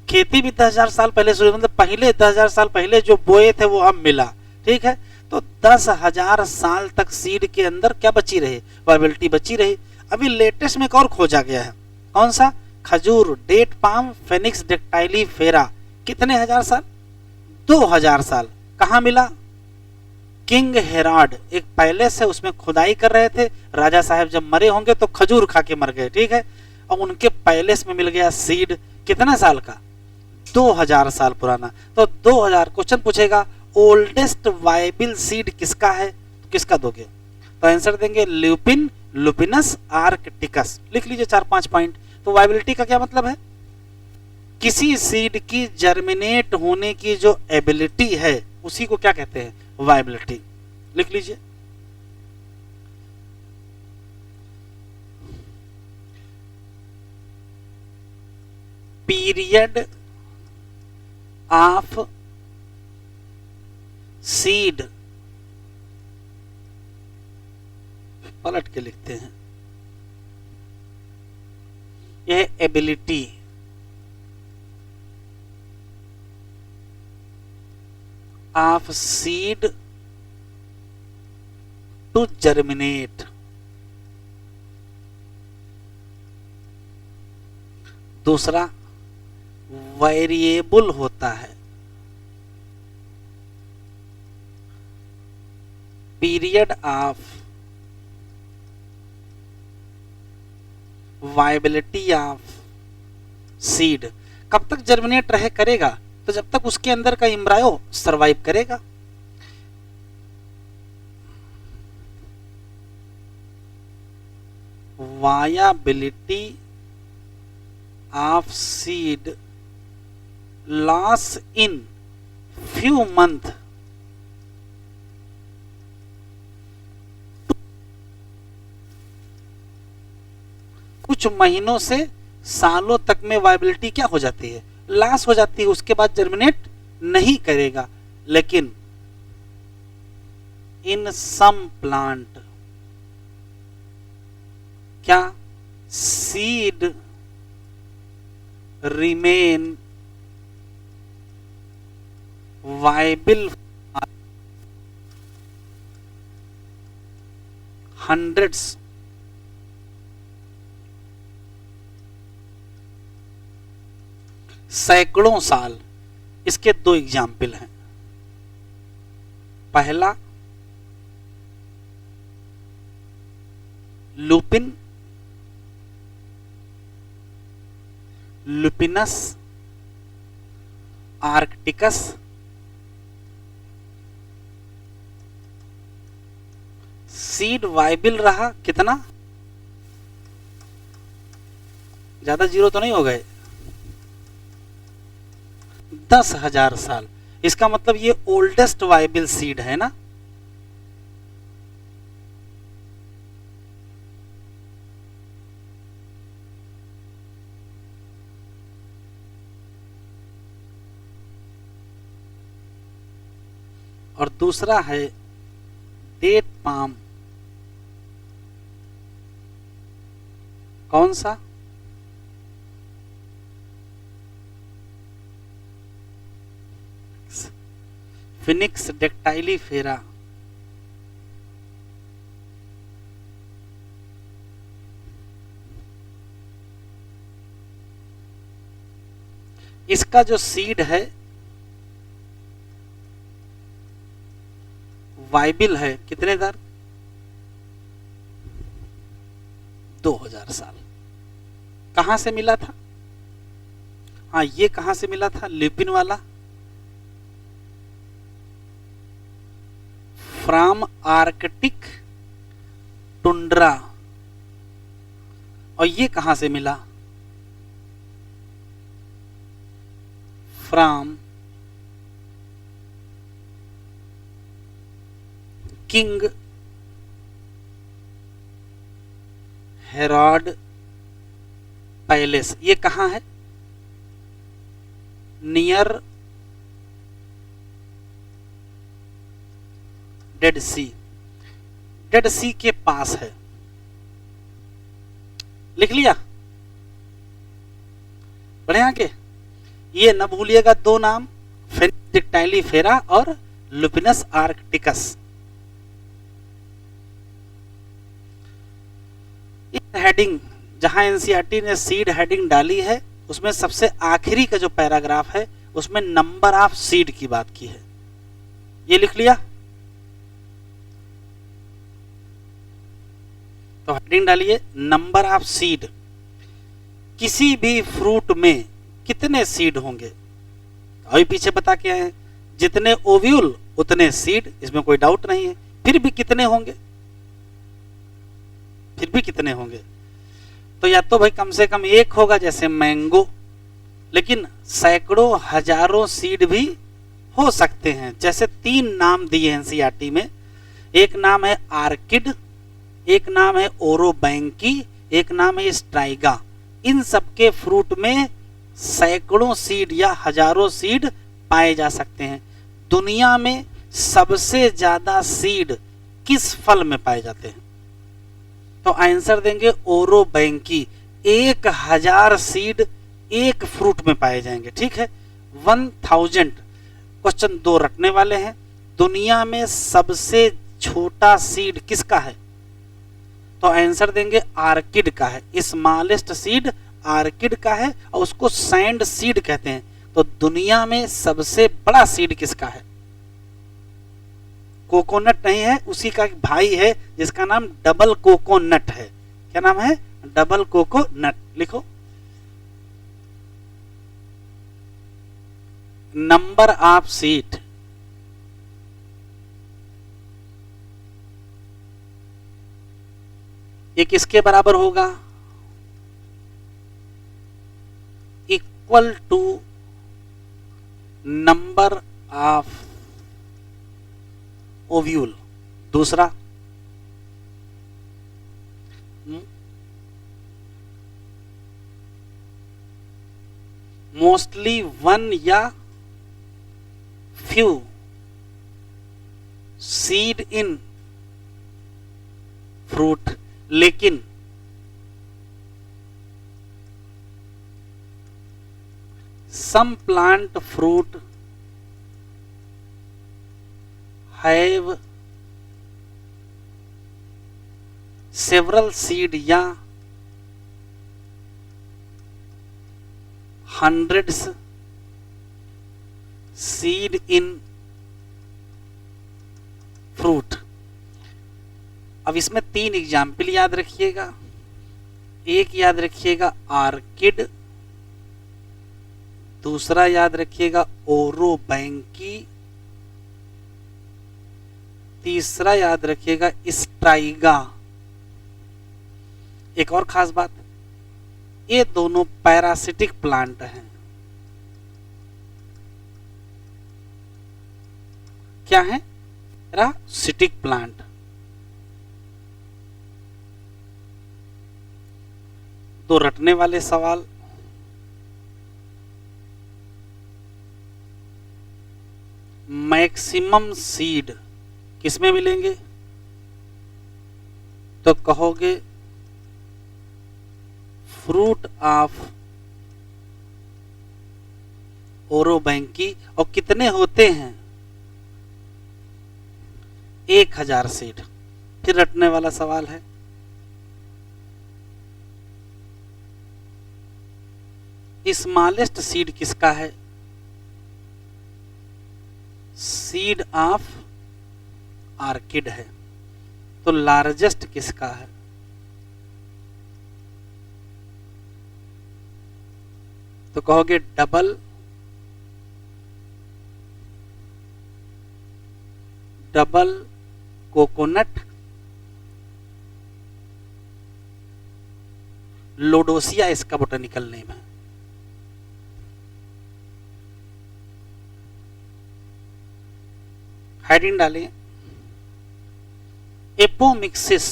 खेती भी 10,000 साल पहले शुरू, मतलब पहले 10,000 साल पहले जो बोए थे वो अब मिला, ठीक है। तो 10,000 साल तक सीड के अंदर क्या बची रही? वायबिलिटी बची रही। अभी लेटेस्ट में एक और खोजा गया है, कौन सा? खजूर, डेट पाम, फेनिक्स डेक्टाइलीफेरा। कितने हजार साल? 2,000 साल। कहाँ मिला? किंग हेराड एक पैलेस है, उसमें खुदाई कर रहे थे। राजा साहब जब मरे होंगे तो खजूर खा के मर गए, ठीक है। और उनके पैलेस में मिल गया सीड, कितना साल का? 2,000 साल पुराना। तो 2,000 क्वेश्चन पूछेगा ओल्डेस्ट वायबल सीड किसका है, किसका दोगे? तो आंसर देंगे ल्यूपिन, लुपिनस आर्कटिकस। लिख लीजिए 4-5 पॉइंट। तो वायबिलिटी का क्या मतलब है? किसी सीड की जर्मिनेट होने की जो एबिलिटी है उसी को क्या कहते हैं? वायबिलिटी। लिख लीजिए। पीरियड ऑफ सीड, पलट के लिखते हैं, यह ability of seed to germinate. दूसरा वेरिएबल होता है। Period of viability of seed कब तक जर्मिनेट रहे करेगा? तो जब तक उसके अंदर का एम्ब्रायो सरवाइव करेगा। Viability of seed loss in few month कुछ महीनों से सालों तक में वायबिलिटी क्या हो जाती है? लॉस हो जाती है। उसके बाद जर्मिनेट नहीं करेगा। लेकिन इन सम प्लांट क्या सीड रिमेन वायबल हंड्रेड्स सैकड़ों साल। इसके दो एग्जाम्पल हैं। पहला Lupin, lupinus arcticus. Seed viable रहा कितना? ज्यादा जीरो तो नहीं हो गए? 10,000 साल। इसका मतलब ये ओल्डेस्ट वायबल सीड है ना। और दूसरा है डेट पाम। कौन सा? Phoenix dactylifera. इसका जो सीड है वाइबिल है कितने दर 2000 साल। कहां से मिला था? हाँ, ये कहां से मिला था ल्यूपिन वाला? From Arctic tundra. और ये कहां से मिला? From king Herod palace. ये कहां है? नियर डेड सी। डेड सी के पास है। लिख लिया? बढ़े आगे। ये न भूलिएगा दो नाम, फेनिक्स डिक्टाइलीफेरा और लुपिनस आर्कटिकस। इस हेडिंग जहां एनसीईआरटी ने सीड हेडिंग डाली है उसमें सबसे आखिरी का जो पैराग्राफ है उसमें नंबर ऑफ सीड की बात की है। ये लिख लिया? तो हेडिंग डालिए नंबर ऑफ सीड। किसी भी फ्रूट में कितने सीड होंगे? अभी पीछे बता के आए हैं जितने ओव्यूल उतने सीड, इसमें कोई डाउट नहीं है। फिर भी कितने होंगे? फिर भी कितने होंगे? तो या तो भाई कम से कम एक होगा जैसे मैंगो, लेकिन सैकड़ों हजारों सीड भी हो सकते हैं। जैसे 3 नाम दिए एनसीईआरटी में, एक नाम है आर्किड, एक नाम है ओरोबैंकी, एक नाम है स्ट्राइगा। इन सबके फ्रूट में सैकड़ों सीड या हजारों सीड पाए जा सकते हैं। दुनिया में सबसे ज्यादा सीड किस फल में पाए जाते हैं? तो आंसर देंगे ओरोबैंकी। 1000 सीड एक फ्रूट में पाए जाएंगे। ठीक है, 1000। क्वेश्चन 2 रटने वाले हैं। दुनिया में सबसे छोटा सीड किसका है? तो आंसर देंगे आर्किड का है। स्मॉलेस्ट सीड आर्किड का है और उसको सैंड सीड कहते हैं। तो दुनिया में सबसे बड़ा सीड किसका है? कोकोनट नहीं है, उसी का एक भाई है जिसका नाम डबल कोकोनट है। क्या नाम है? Double coconut. लिखो। नंबर ऑफ सीड ये किसके बराबर होगा? Equal to number of ovule. दूसरा मोस्टली 1 या फ्यू सीड इन फ्रूट, लेकिन some plant fruit have several seed या hundreds seed in fruit। अब इसमें 3 एग्जाम्पल याद रखिएगा। एक याद रखिएगा आर्किड, दूसरा याद रखिएगा ओरोबैंकी, तीसरा याद रखिएगा स्ट्राइगा। एक और खास बात, ये दोनों पैरासिटिक प्लांट हैं। क्या है? Parasitic plant. तो रटने वाले सवाल, मैक्सिमम सीड किसमें मिलेंगे? तो कहोगे फ्रूट ऑफ ओरोबैंकी। और कितने होते हैं? 1000 सीड। फिर रटने वाला सवाल है, स्मॉलेस्ट सीड किसका है? सीड ऑफ ऑर्किड है। तो लार्जेस्ट किसका है? तो कहोगे डबल कोकोनट लोडोसिया इसका बोटेनिकल नेम है। हेडिंग डालें एपोमिक्सिस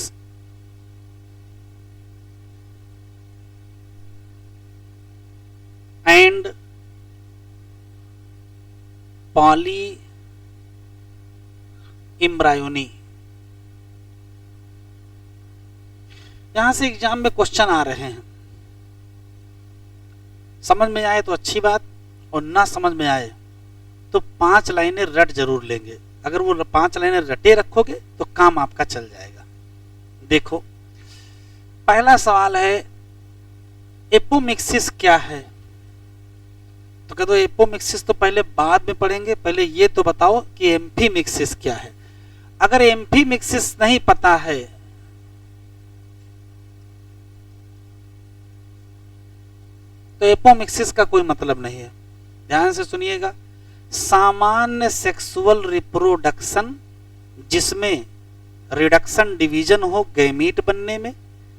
एंड पॉली एम्ब्रायोनी। यहां से एग्जाम में क्वेश्चन आ रहे हैं, समझ में आए तो अच्छी बात, और ना समझ में आए तो 5 लाइनें रट जरूर लेंगे। अगर वो 5 लाइनें रटे रखोगे तो काम आपका चल जाएगा। देखो, पहला सवाल है एपोमिक्सिस क्या है? तो कह दो एपोमिक्सिस तो पहले बाद में पढ़ेंगे, पहले ये तो बताओ कि एम्फीमिक्सिस क्या है। अगर एम्फीमिक्सिस नहीं पता है तो एपोमिक्सिस का कोई मतलब नहीं है। ध्यान से सुनिएगा, सामान्य सेक्सुअल रिप्रोडक्शन जिसमें रिडक्शन डिवीजन हो गैमीट बनने में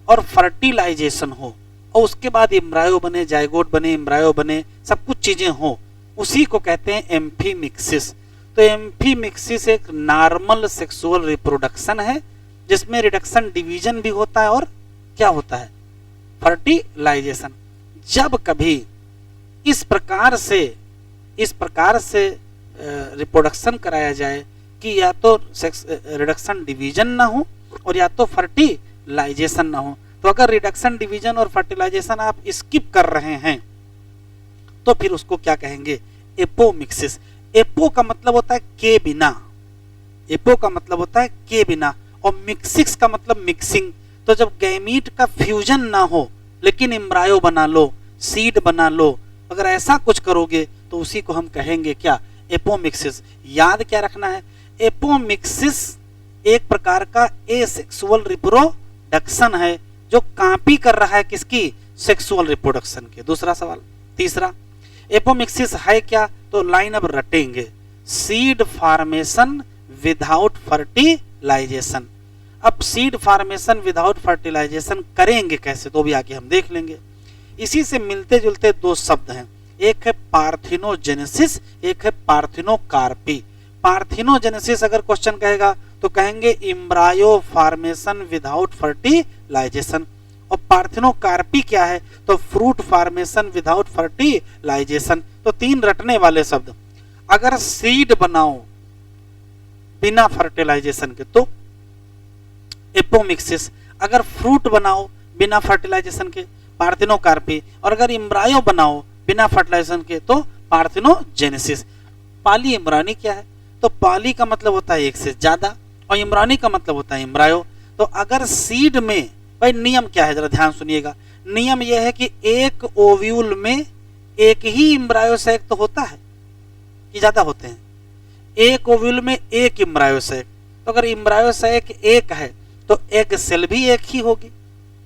और फर्टिलाइजेशन हो, और उसके बाद एम्ब्रायो बने, जाइगोट बने, एम्ब्रायो बने, सब कुछ चीजें हो, उसी को कहते हैं एम्फीमिक्सिस। तो एम्फीमिक्सिस एक नॉर्मल सेक्सुअल रिप्रोडक्शन है जिसमें रिडक्शन डिवीजन भी होता है और क्या होता है? फर्टिलाइजेशन। जब कभी इस प्रकार से रिप्रोडक्शन कराया जाए कि या तो सेक्स रिडक्शन डिवीजन ना हो और या तो फर्टिलाइजेशन ना हो, तो अगर रिडक्शन डिवीजन और फर्टिलाइजेशन आप स्किप कर रहे हैं तो फिर उसको क्या कहेंगे? एपोमिक्सिस। एपो का मतलब होता है के बिना, एपो का मतलब होता है के बिना, और मिक्सिक्स का मतलब मिक्सिंग। तो जब गैमीट का फ्यूजन ना हो लेकिन एम्ब्रायो बना लो, सीड बना लो, अगर ऐसा कुछ करोगे तो उसी को हम कहेंगे क्या? एपोमिक्सिस। याद क्या रखना है? एपोमिक्सिस एक प्रकार का एसेक्सुअल रिप्रोडक्शन है जो कॉपी कर रहा है किसकी? सेक्सुअल रिप्रोडक्शन के। दूसरा सवाल। तीसरा, एपोमिक्सिस है क्या? तो लाइन अब रटेंगे, सीड फॉर्मेशन विदाउट फर्टिलाइजेशन। अब सीड फॉर्मेशन विदाउट फर्टिलाइजेशन करेंगे कैसे, तो भी आगे हम देख लेंगे। इसी से मिलते जुलते 2 शब्द हैं, एक है पार्थिनोजेनेसिस, एक है पार्थिनोकार्पी। पार्थिनोजेनेसिस अगर क्वेश्चन कहेगा तो कहेंगे एम्ब्रायो फॉर्मेशन विदाउट फर्टिलाइजेशन, और पार्थिनोकार्पी क्या है? तो फ्रूट फॉर्मेशन विदाउट फर्टिलाइजेशन। तो 3 रटने वाले शब्द। अगर सीड बनाओ बिना फर्टिलाइजेशन के तो एपोमिक्सिस, अगर फ्रूट बनाओ बिना फर्टिलाइजेशन के पार्थिनोकार्पी, और अगर एम्ब्रायो बनाओ बिना फर्टिलाइजेशन के तो पार्थिनोजेनेसिस। पॉली एम्ब्रायोनी क्या है? तो पॉली का मतलब होता है एक से ज्यादा और एम्ब्रायोनी का मतलब होता है एम्ब्रायो। तो अगर सीड में, भाई नियम क्या है जरा ध्यान सुनिएगा, नियम यह है कि एक ओव्यूल में एक ही एम्ब्रायो सैक तो होता है कि ज्यादा होते हैं? एक ओव्यूल में एक एम्ब्रायो सैक। तो अगर एम्ब्रायो सैक एक है तो एग सेल भी एक ही होगी,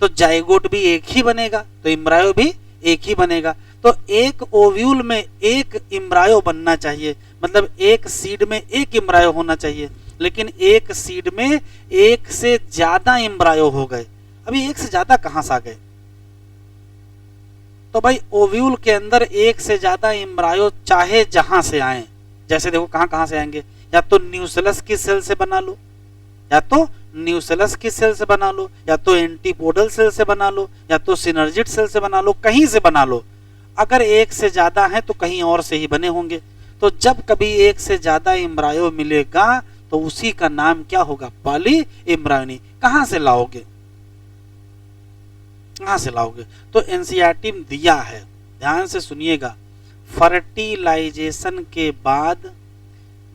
तो जाइगोट भी एक ही बनेगा, तो एम्ब्रायो भी एक ही बनेगा। तो एक ओव्यूल में एक एम्ब्रायो बनना चाहिए, मतलब एक सीड में एक एम्ब्रायो होना चाहिए, लेकिन एक सीड में एक से ज्यादा एम्ब्रायो हो गए। अभी एक से ज्यादा कहां से आ गए? तो भाई ओव्यूल के अंदर एक से ज्यादा एम्ब्रायो चाहे जहां से आए, जैसे देखो कहां से आएंगे, या तो न्यूसेलस की सेल से बना लो, या तो न्यूसेलस की सेल से बना लो, या तो एंटीपोडल सेल से बना लो, या तो सिनर्जिड सेल से बना लो, कहीं से बना लो। अगर एक से ज्यादा है तो कहीं और से ही बने होंगे। तो जब कभी एक से ज्यादा एम्ब्रायो मिलेगा तो उसी का नाम क्या होगा? पॉली एम्ब्रायोनी। कहां से लाओगे? कहां से लाओगे? तो एनसीईआरटी में दिया है, ध्यान से सुनिएगा, फर्टिलाइजेशन के बाद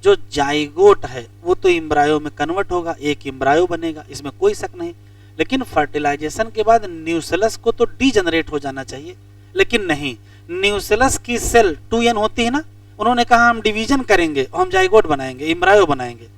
जो जाइगोट है वो तो एम्ब्रायो में कन्वर्ट होगा, एक एम्ब्रायो बनेगा, इसमें कोई शक नहीं। लेकिन फर्टिलाइजेशन के बाद न्यूसेलस को तो डीजनरेट हो जाना चाहिए, लेकिन नहीं, न्यूसेलस की सेल 2n होती है ना, उन्होंने कहा हम डिवीजन करेंगे और हम जाइगोट बनाएंगे, इम्ब्रायो बनाएंगे।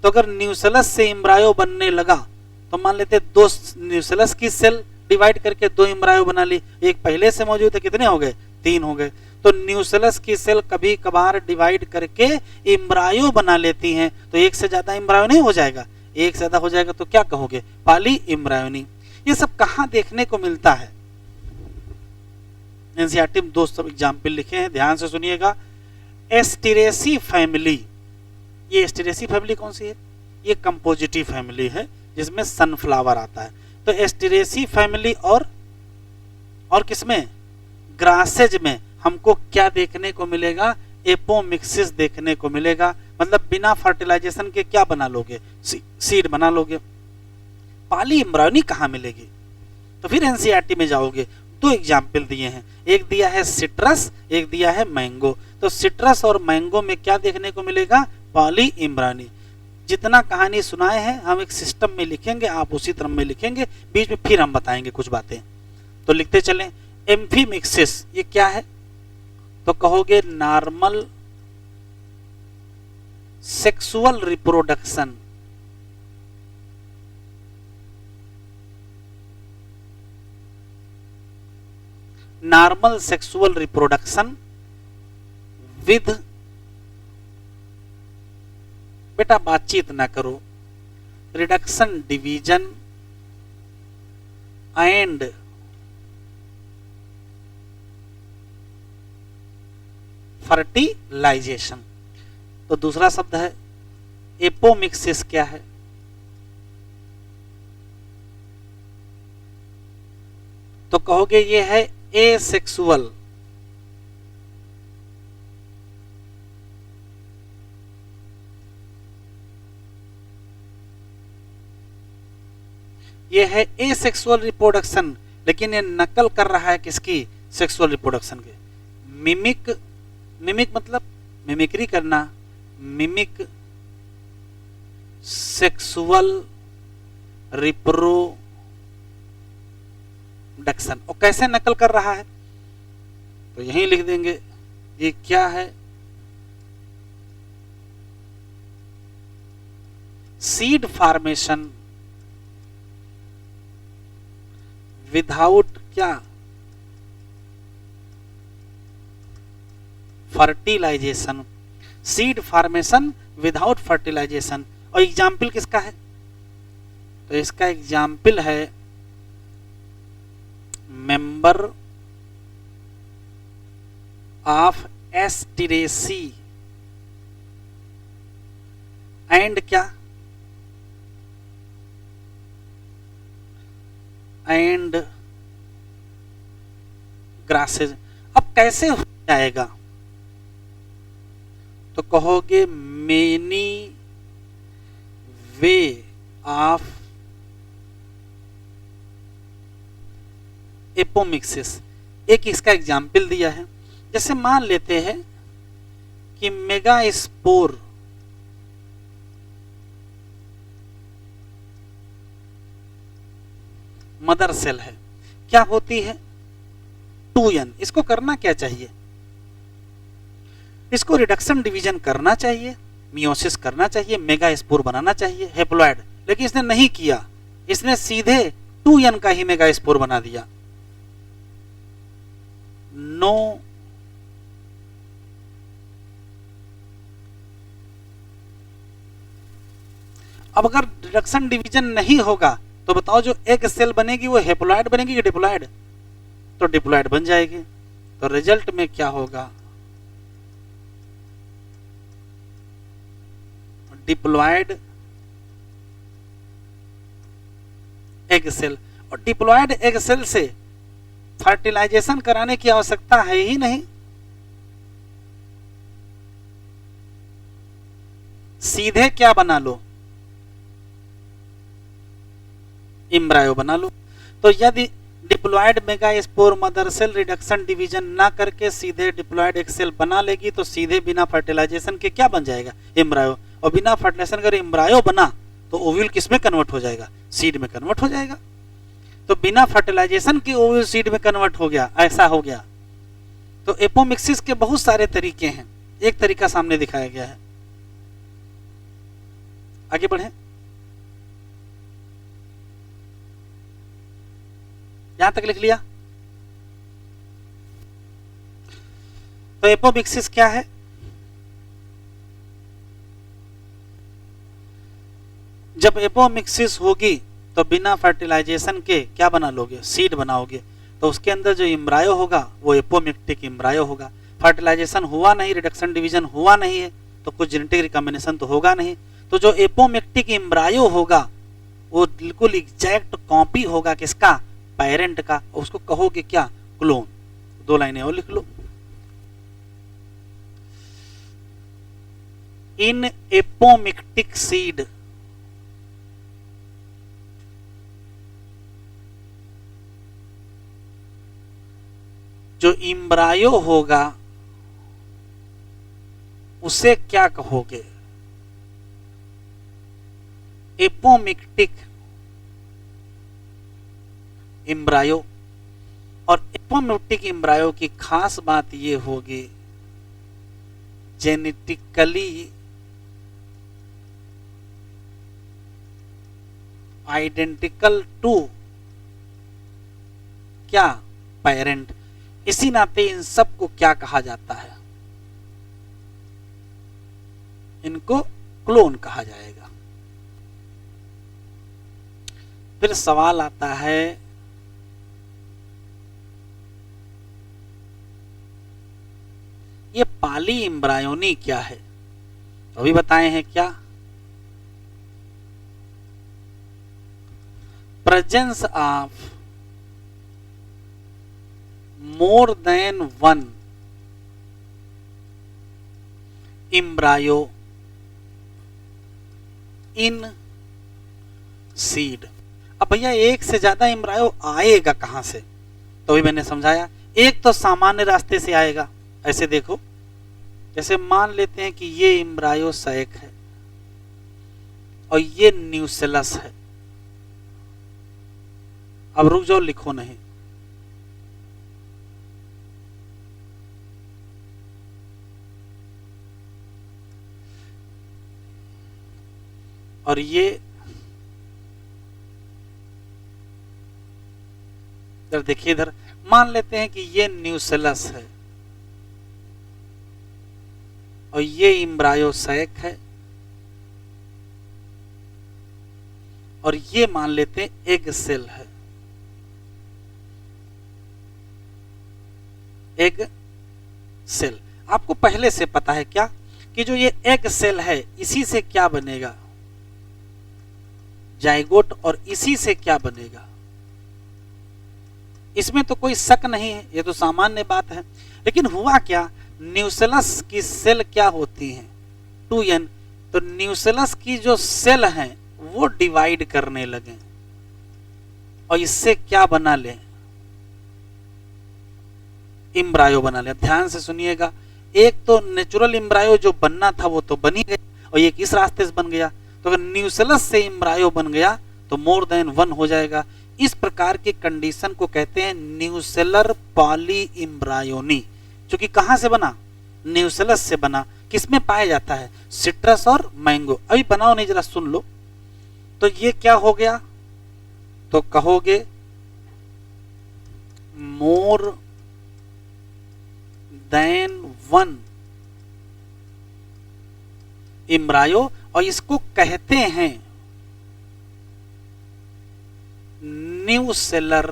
तो अगर न्यूसेलस से इम्ब्रायो बनने लगा तो मान लेते दो न्यूसेलस की सेल डिवाइड करके दो इम्ब्रायो बना ली, एक पहले से मौजूद है, कितने हो गए, 3 हो गए। तो न्यूसेलस की सेल कभी कभार डिवाइड करके इम्ब्रायो बना लेती हैं, तो एक से ज्यादा इम्ब्रायो नहीं हो जाएगा, एक से ज्यादा हो जाएगा तो क्या कहोगे, पॉली इम्ब्रायोनी। ये सब कहाँ देखने को मिलता है, एनसीईआरटी में 2 सब एग्जाम्पल लिखे हैं, ध्यान से सुनिएगा। एस्टेरेसी फैमिली, ये एस्टेरेसी फैमिली कौन सी है, ये कंपोजिटिव फैमिली है जिसमें सनफ्लावर आता है। तो एस्टेरेसी फैमिली और किसमें, ग्रासेज में हमको क्या देखने को मिलेगा, एपोमिक्सिस देखने को मिलेगा। मतलब बिना फर्टिलाइजेशन के क्या बना लोगे, सीड बना लोगे। पॉली इम्ब्रायोनी कहाँ मिलेगी, तो फिर एनसीईआरटी में जाओगे, 2 एग्जाम्पल दिए हैं, एक दिया है सिट्रस, एक दिया है मैंगो। तो सिट्रस और मैंगो में क्या देखने को मिलेगा, पॉली इम्ब्रायोनी। जितना कहानी सुनाए हैं हम एक सिस्टम में लिखेंगे, आप उसी क्रम में लिखेंगे, बीच में फिर हम बताएंगे कुछ बातें, तो लिखते चलें। एम्फीमिक्सिस ये क्या है, तो कहोगे normal sexual reproduction. Normal sexual reproduction with, बेटा बातचीत ना करो, रिडक्शन डिवीजन एंड फर्टिलाइजेशन। तो दूसरा शब्द है एपोमिक्सिस, क्या है, तो कहोगे ये है एसेक्सुअल ये है एसेक्सुअल रिप्रोडक्शन, लेकिन ये नकल कर रहा है किसकी, सेक्सुअल रिप्रोडक्शन के। मिमिक, मिमिक मतलब मिमिक्री करना, मिमिक सेक्सुअल रिप्रोडक्शन। और कैसे नकल कर रहा है, तो यहीं लिख देंगे, ये क्या है, सीड फॉर्मेशन विदाउट क्या, fertilisation. Seed formation without fertilisation. और एग्जाम्पल किसका है, तो इसका एग्जाम्पल है मेंबर ऑफ एस्टेरेसी एंड क्या, एंड ग्रासेज। अब कैसे हो जाएगा, तो कहोगे मेनी वे ऑफ एपोमिक्सिस। एक इसका एग्जाम्पल दिया है, जैसे मान लेते हैं कि मेगास्पोर मदर सेल है, क्या होती है 2n। इसको करना क्या चाहिए, इसको रिडक्शन डिवीजन करना चाहिए, मियोसिस करना चाहिए, मेगास्पोर बनाना चाहिए, हेप्लॉइड, लेकिन इसने नहीं किया, इसने सीधे 2n का ही मेगास्पोर बना दिया। नो अब अगर रिडक्शन डिवीजन नहीं होगा तो बताओ जो एक सेल बनेगी वो हेप्लॉइड बनेगी कि डिप्लॉइड, तो डिप्लॉइड बन जाएगी। तो रिजल्ट में क्या होगा, डिप्लॉइड एग सेल। और डिप्लॉइड एग सेल से फर्टिलाइजेशन कराने की आवश्यकता है ही नहीं, सीधे क्या बना लो, इम्ब्रायो बना लो। तो यदि diploid megaspore mother cell reduction division ना करके सीधे डिप्लॉइड एग सेल बना लेगी तो सीधे बिना फर्टिलाइजेशन के क्या बन जाएगा, इम्ब्रायो। और बिना फर्टिलाइजेशन अगर इम्ब्रायो बना तो ओव्यूल किस में कन्वर्ट हो जाएगा, सीड में कन्वर्ट हो जाएगा। तो बिना फर्टिलाइजेशन के ओव्यूल सीड में कन्वर्ट हो गया, ऐसा हो गया। तो एपोमिक्सिस के बहुत सारे तरीके हैं, एक तरीका सामने दिखाया गया है। आगे बढ़े, यहां तक लिख लिया। तो एपोमिक्सिस क्या है? जब एपोमिक्सिस होगी तो बिना फर्टिलाइजेशन के क्या बना लोगे? सीड बनाओगे। तो उसके अंदर जो इम्ब्रायो होगा वो एपोमिक्टिक इम्ब्रायो होगा। फर्टिलाइजेशन हुआ नहीं, रिडक्शन डिवीजन हुआ नहीं है, तो कुछ जेनेटिक रिकॉम्बिनेशन तो होगा नहीं। तो जो एपोमिक्टिक इम्ब्रायो होगा वो बिल्कुल एग्जैक्ट कॉपी होगा किसका? पेरेंट का। उसको कहोगे क्या? क्लोन। 2 लाइनें और लिख लो। इन एपोमिक्टिक सीड जो इम्ब्रायो होगा उसे क्या कहोगे? Apomictic embryo. और एपोमिक्टिक इम्ब्रायो की खास बात यह होगी, जेनेटिकली आइडेंटिकल टू क्या? पेरेंट। इसी नाते इन सब को क्या कहा जाता है? इनको क्लोन कहा जाएगा। फिर सवाल आता है, ये पॉली एम्ब्रायोनी क्या है? तो अभी बताए हैं क्या? Presence of more than one embryo in seed। अब भैया एक से ज्यादा एम्ब्रायो आएगा कहां से? तो भी मैंने समझाया, एक तो सामान्य रास्ते से आएगा। ऐसे देखो, जैसे मान लेते हैं कि ये एम्ब्रायो सैक है और ये न्यूसेलस है। अब रुक जाओ, लिखो नहीं। और ये इधर देखिए, इधर मान लेते हैं कि ये न्यूसेलस है और ये एम्ब्रायो सैक है, और ये मान लेते हैं एग सेल है। एग सेल आपको पहले से पता है क्या कि जो ये एग सेल है इसी से क्या बनेगा? जाइगोट। और इसी से क्या बनेगा? इसमें तो कोई शक नहीं है, ये तो सामान्य बात है। लेकिन हुआ क्या, न्यूसेलस की सेल क्या होती हैं? 2n। तो न्यूसेलस की जो सेल हैं वो डिवाइड करने लगे और इससे क्या बना ले? इम्ब्रायो बना ले। ध्यान से सुनिएगा, एक तो नेचुरल इम्ब्रायो जो बनना था वो तो बन ही गया और एक इस रास्ते से बन गया। तो अगर न्यूसेलस से इम्ब्रायो बन गया तो मोर देन 1 हो जाएगा। इस प्रकार की कंडीशन को कहते हैं न्यूसेलर पॉली इम्ब्रायोनी, जो कि कहां से बना? न्यूसेलस से बना। किसमें पाया जाता है? सिट्रस और मैंगो। अभी बनाओ नहीं, जरा सुन लो। तो ये क्या हो गया? तो कहोगे मोर देन 1 इम्ब्रायो, और इसको कहते हैं न्यूसेलर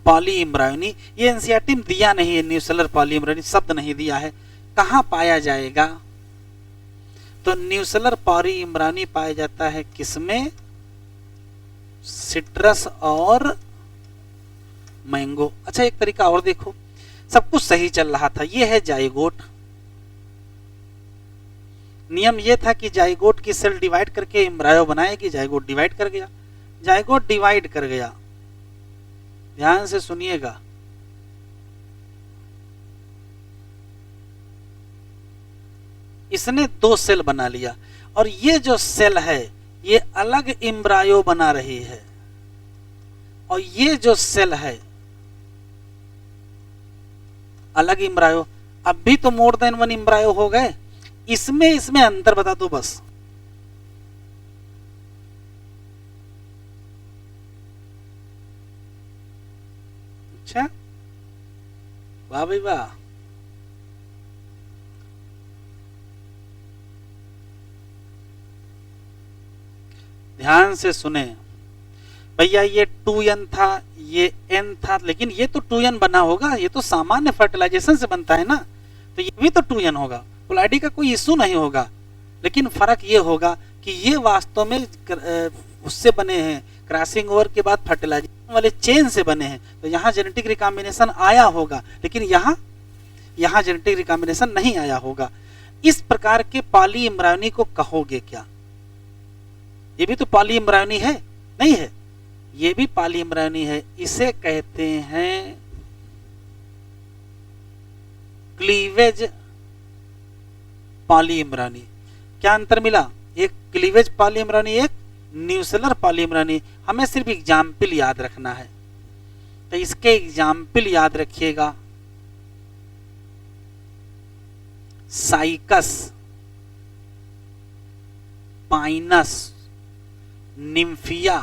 पॉली इम्ब्रायोनी। ये एनसीईआरटी में दिया नहीं है, न्यूसेलर पॉली इम्ब्रायोनी शब्द नहीं दिया है। कहां पाया जाएगा? तो न्यूसेलर पॉली इम्ब्रायोनी पाया जाता है किसमें? सिट्रस और मैंगो। अच्छा, एक तरीका और देखो, सब कुछ सही चल रहा था। ये है जाइगोट। नियम ये था कि जाइगोट की सेल डिवाइड करके एम्ब्रायो बनाएगी। जाइगोट डिवाइड कर गया। जाइगोट डिवाइड कर गया, ध्यान से सुनिएगा। इसने 2 सेल बना लिया और ये जो सेल है ये अलग एम्ब्रायो बना रही है, और ये जो सेल है अलग इम्ब्रायो। अब भी तो मोर देन वन इम्ब्रायो हो गए, इसमें इसमें अंतर बता दो बस। अच्छा, वाह भाई वाह। ध्यान से सुने भैया, ये 2n था, ये n था, लेकिन ये तो 2n बना होगा, ये तो सामान्य फर्टिलाइजेशन से बनता है ना, तो ये भी तो 2n होगा, पोलैरिटी का कोई इशू नहीं होगा। लेकिन फर्क ये होगा कि ये वास्तव में उससे बने हैं, क्रॉसिंग ओवर के बाद फर्टिलाइजेशन वाले चेन से बने हैं, तो यहाँ जेनेटिक रिकॉम्बिनेशन आया होगा, लेकिन यहाँ जेनेटिक रिकॉम्बिनेशन नहीं आया होगा। इस प्रकार के पॉली इम्ब्रायोनी को कहोगे क्या? ये भी तो पॉली इम्ब्रायोनी है, नहीं है? ये भी पॉली इम्ब्रायोनी है, इसे कहते हैं क्लीवेज पॉली इम्ब्रायोनी। क्या अंतर मिला? एक क्लीवेज पॉली इम्ब्रायोनी, एक न्यूसेलर पॉली इम्ब्रायोनी। हमें सिर्फ एग्जाम्पल याद रखना है, तो इसके एग्जाम्पल याद रखिएगा। Cycas, pinus, nymphaea.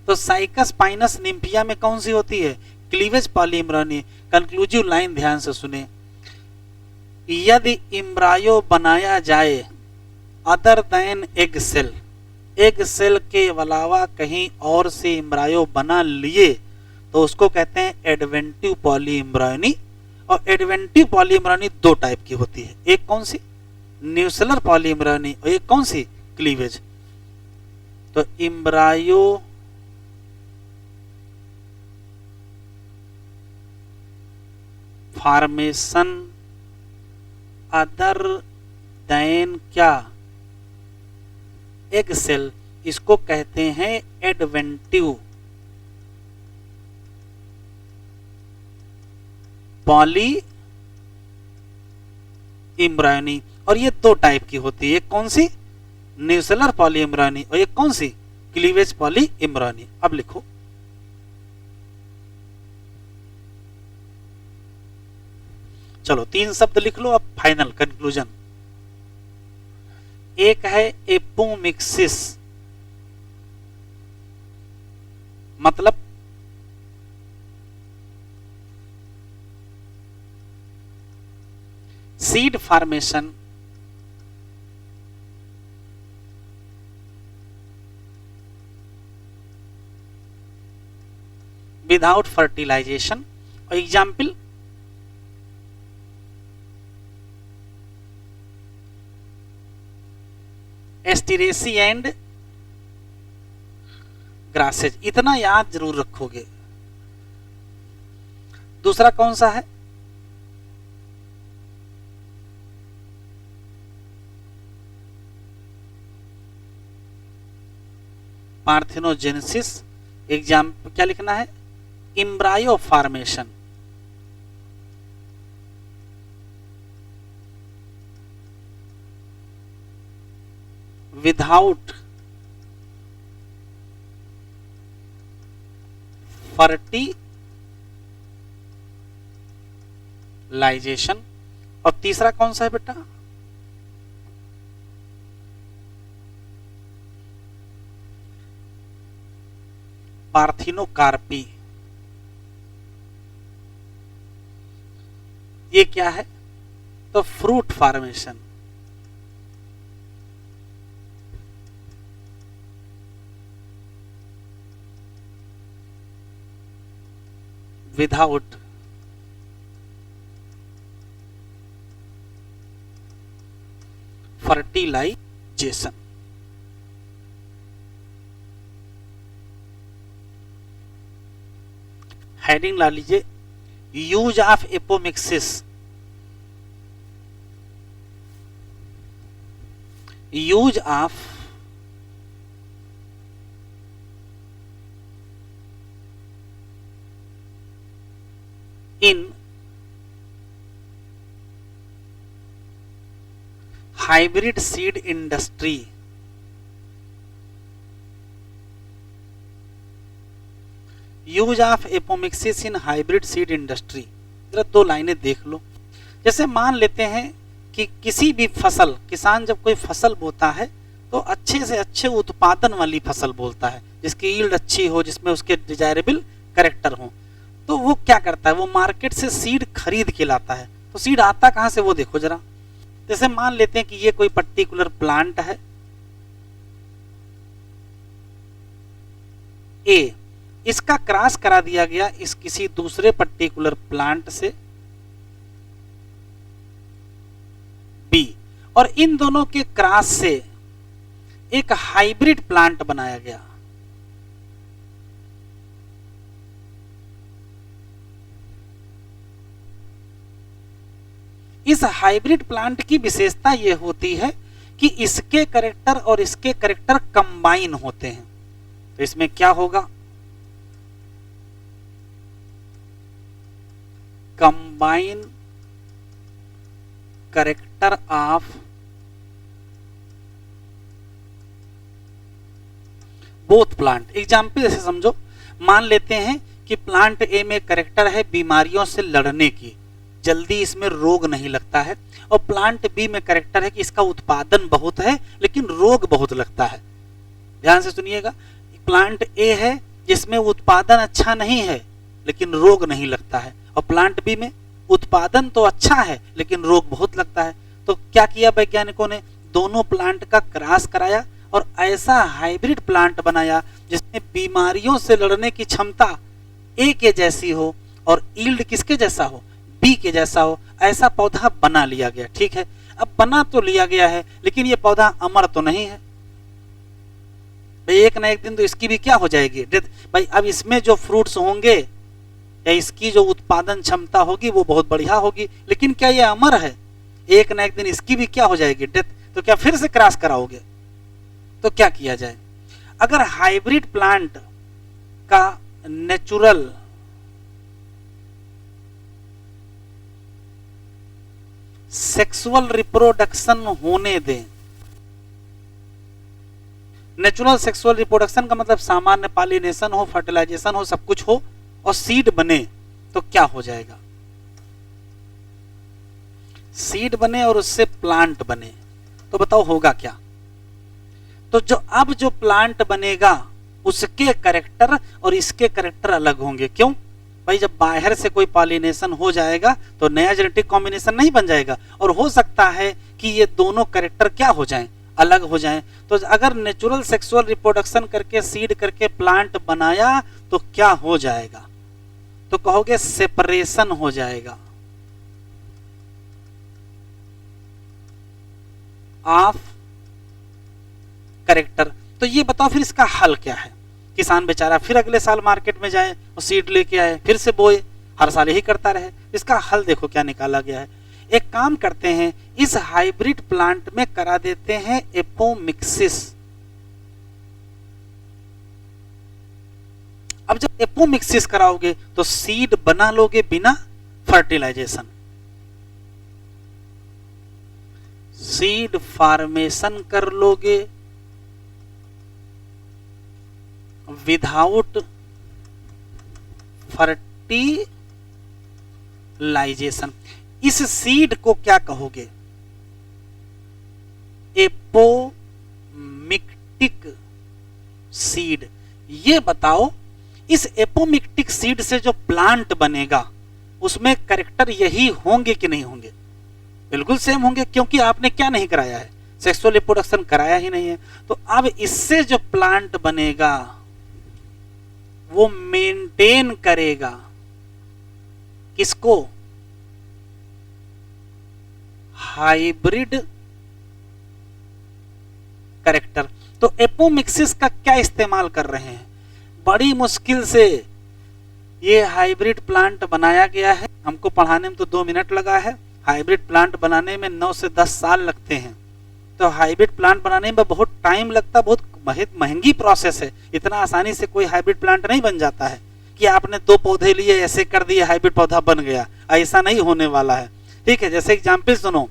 तो साइकस, पाइनस, निम्फिया में कौन सी होती है? Cleavage polyembryony. Conclusive line ध्यान से सुने, यदि इम्ब्रायो बनाया जाए other than egg cell, egg cell के अलावा कहीं और से इम्ब्रायो बना लिए, तो उसको कहते हैं एडवेंटिव पॉली इम्ब्रायोनी। और एडवेंटिव पॉली इम्ब्रायोनी दो टाइप की होती है, एक कौन सी? न्यूसेलर पॉली इम्ब्रायोनी, और एक कौन सी? क्लीवेज। तो इम्ब्रायो फॉर्मेशन अदर देन क्या? एग सेल, इसको कहते हैं एडवेंटिव पॉली इम्ब्रायोनी। और ये दो टाइप की होती है, एक कौन सी? न्यूसेलर पॉली इम्ब्रायोनी, और एक कौन सी? Cleavage poly इम्ब्रायोनी। अब लिखो, चलो 3 शब्द लिख लो, अब फाइनल कंक्लूजन। एक है एपोमिक्सिस, मतलब सीड फॉर्मेशन विदाउट फर्टिलाइजेशन। और एग्जाम्पल, एस्टिरेसी एंड ग्रासेज। इतना याद जरूर रखोगे। दूसरा कौन सा है? पार्थेनोजेनेसिस। एग्जाम्पल क्या लिखना है? Embryo formation without fertilisation. और तीसरा कौन सा है बेटा? पार्थिनोकार्पी। ये क्या है? तो fruit formation without fertilization. Heading ला लीजिए, use of apomixis, use of in hybrid seed industry। Use of apomixis in hybrid seed industry. जरा दो लाइनें देख लो। जैसे मान लेते हैं कि किसी भी फसल, किसान जब कोई फसल बोता है तो अच्छे से अच्छे उत्पादन वाली फसल बोलता है, जिसकी यील्ड अच्छी हो, जिसमें उसके डिजायरेबल कैरेक्टर हो। तो वो क्या करता है, वो मार्केट से सीड खरीद के लाता है। तो सीड आता कहाँ से वो देखो जरा। जैसे मान लेते हैं कि ये कोई पर्टिकुलर प्लांट है ए, इसका क्रॉस करा दिया गया इस किसी दूसरे पर्टिकुलर प्लांट से बी, और इन दोनों के क्रॉस से एक हाइब्रिड प्लांट बनाया गया। इस हाइब्रिड प्लांट की विशेषता यह होती है कि इसके कैरेक्टर और इसके कैरेक्टर कंबाइन होते हैं। तो इसमें क्या होगा, combine character of both plant. Example जैसे समझो, मान लेते हैं कि प्लांट ए में कैरेक्टर है बीमारियों से लड़ने की, जल्दी इसमें रोग नहीं लगता है, और प्लांट बी में कैरेक्टर है कि इसका उत्पादन बहुत है लेकिन रोग बहुत लगता है। ध्यान से सुनिएगा, प्लांट ए है जिसमें उत्पादन अच्छा नहीं है लेकिन रोग नहीं लगता है, और प्लांट बी में उत्पादन तो अच्छा है लेकिन रोग बहुत लगता है। तो क्या किया वैज्ञानिकों ने, दोनों प्लांट का क्रॉस कराया और ऐसा हाइब्रिड प्लांट बनाया जिसमें बीमारियों से लड़ने की क्षमता ए के जैसी हो और यील्ड किसके जैसा हो, बी के जैसा हो। ऐसा पौधा बना लिया गया। ठीक है, अब बना तो लिया गया है लेकिन ये पौधा अमर तो नहीं है भाई, एक ना एक दिन तो इसकी भी क्या हो जाएगी, डेथ भाई। अब इसमें जो फ्रूट्स होंगे या इसकी जो उत्पादन क्षमता होगी वो बहुत बढ़िया होगी, लेकिन क्या ये अमर है, एक ना एक दिन इसकी भी क्या हो जाएगी, डेथ। तो क्या फिर से क्रॉस कराओगे, तो क्या किया जाए। अगर हाइब्रिड प्लांट का नेचुरल सेक्सुअल रिप्रोडक्शन होने दें, नेचुरल सेक्सुअल रिप्रोडक्शन का मतलब सामान्य पॉलिनेशन हो, फर्टिलाइजेशन हो, सब कुछ हो और सीड बने, तो क्या हो जाएगा, सीड बने और उससे प्लांट बने, तो बताओ होगा क्या। तो जो अब जो प्लांट बनेगा उसके कैरेक्टर और इसके कैरेक्टर अलग होंगे। क्यों भाई, जब बाहर से कोई पॉलिनेशन हो जाएगा तो नया जेनेटिक कॉम्बिनेशन नहीं बन जाएगा, और हो सकता है कि ये दोनों कैरेक्टर क्या हो जाएं, अलग हो जाएं। तो अगर नेचुरल सेक्सुअल रिप्रोडक्शन करके सीड करके प्लांट बनाया तो क्या हो जाएगा, तो कहोगे सेपरेशन हो जाएगा ऑफ कैरेक्टर। तो ये बताओ फिर इसका हल क्या है। किसान बेचारा फिर अगले साल मार्केट में जाए और सीड लेके आए, फिर से बोए, हर साल यही करता रहे। इसका हल देखो क्या निकाला गया है। एक काम करते हैं, इस हाइब्रिड प्लांट में करा देते हैं एपोमिक्सिस। अब जब एपोमिक्सिस कराओगे तो सीड बना लोगे बिना फर्टिलाइजेशन, सीड फॉर्मेशन कर लोगे विदाउट फर्टिलाइजेशन। इस सीड को क्या कहोगे, एपोमिक्टिक सीड। ये बताओ इस एपोमिक्टिक सीड से जो प्लांट बनेगा उसमें कैरेक्टर यही होंगे कि नहीं होंगे, बिल्कुल सेम होंगे, क्योंकि आपने क्या नहीं कराया है, सेक्सुअल रिप्रोडक्शन कराया ही नहीं है। तो अब इससे जो प्लांट बनेगा वो मेंटेन करेगा किसको, हाइब्रिड कैरेक्टर। तो एपोमिक्सिस का क्या इस्तेमाल कर रहे हैं, बड़ी मुश्किल से ये हाइब्रिड प्लांट बनाया गया है। हमको पढ़ाने में तो 2 मिनट लगा है, हाइब्रिड प्लांट बनाने में 9 से 10 साल लगते हैं। तो हाइब्रिड प्लांट बनाने में बहुत टाइम लगता है, बहुत महंगी प्रोसेस है। इतना आसानी से कोई हाइब्रिड प्लांट नहीं बन जाता है कि आपने 2 पौधे लिए ऐसे कर दिए हाइब्रिड पौधा बन गया, ऐसा नहीं होने वाला है। ठीक है, जैसे एग्जाम्पल सुनो,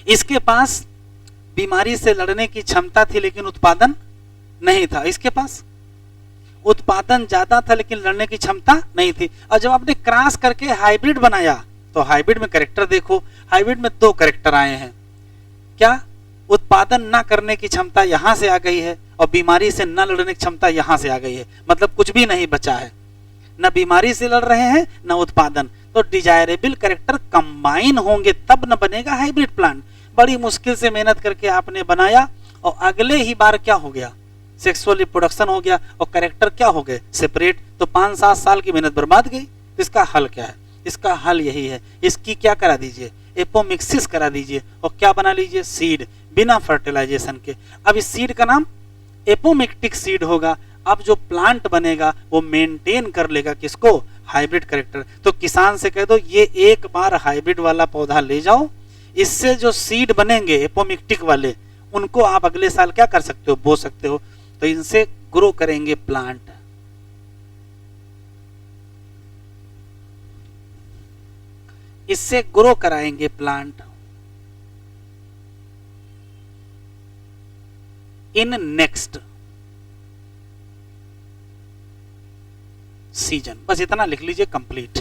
इसके पास बीमारी से लड़ने की क्षमता थी लेकिन उत्पादन नहीं था इसके पास, उत्पादन ज्यादा था लेकिन लड़ने की क्षमता नहीं थी। और जब आपने क्रॉस करके हाइब्रिड बनाया तो हाइब्रिड में कैरेक्टर देखो, हाइब्रिड में 2 कैरेक्टर आए हैं। क्या उत्पादन ना करने की क्षमता यहां से आ गई है और बीमारी से न लड़ने की क्षमता यहां से आ गई है, मतलब कुछ भी नहीं बचा है, न बीमारी से लड़ रहे हैं न उत्पादन। तो डिजायरेबल कैरेक्टर कंबाइन होंगे तब न बनेगा हाइब्रिड प्लांट। बड़ी मुश्किल से मेहनत करके आपने बनाया और अगले ही बार क्या हो गया, सेक्सुअल रिप्रोडक्शन हो गया और कैरेक्टर क्या हो गए, सेपरेट। तो 5-7 साल की मेहनत बर्बाद गई। तो इसका हल क्या है, इसका हल यही है, इसकी क्या करा दीजिए, एपोमिक्सिस करा दीजिए और क्या बना लीजिए, सीड, बिना फर्टिलाइजेशन के। अब इस सीड का नाम एपोमिक्टिक सीड होगा। अब जो प्लांट बनेगा वो मेंटेन कर लेगा किसको, हाइब्रिड कैरेक्टर। तो किसान से कह दो ये एक बार हाइब्रिड वाला पौधा ले जाओ, इससे जो सीड बनेंगे एपोमिक्टिक वाले उनको आप अगले साल क्या कर सकते हो, बो सकते हो। तो इनसे ग्रो करेंगे प्लांट। इससे ग्रो कराएंगे प्लांट इन नेक्स्ट सीजन। बस इतना लिख लीजिए, कंप्लीट।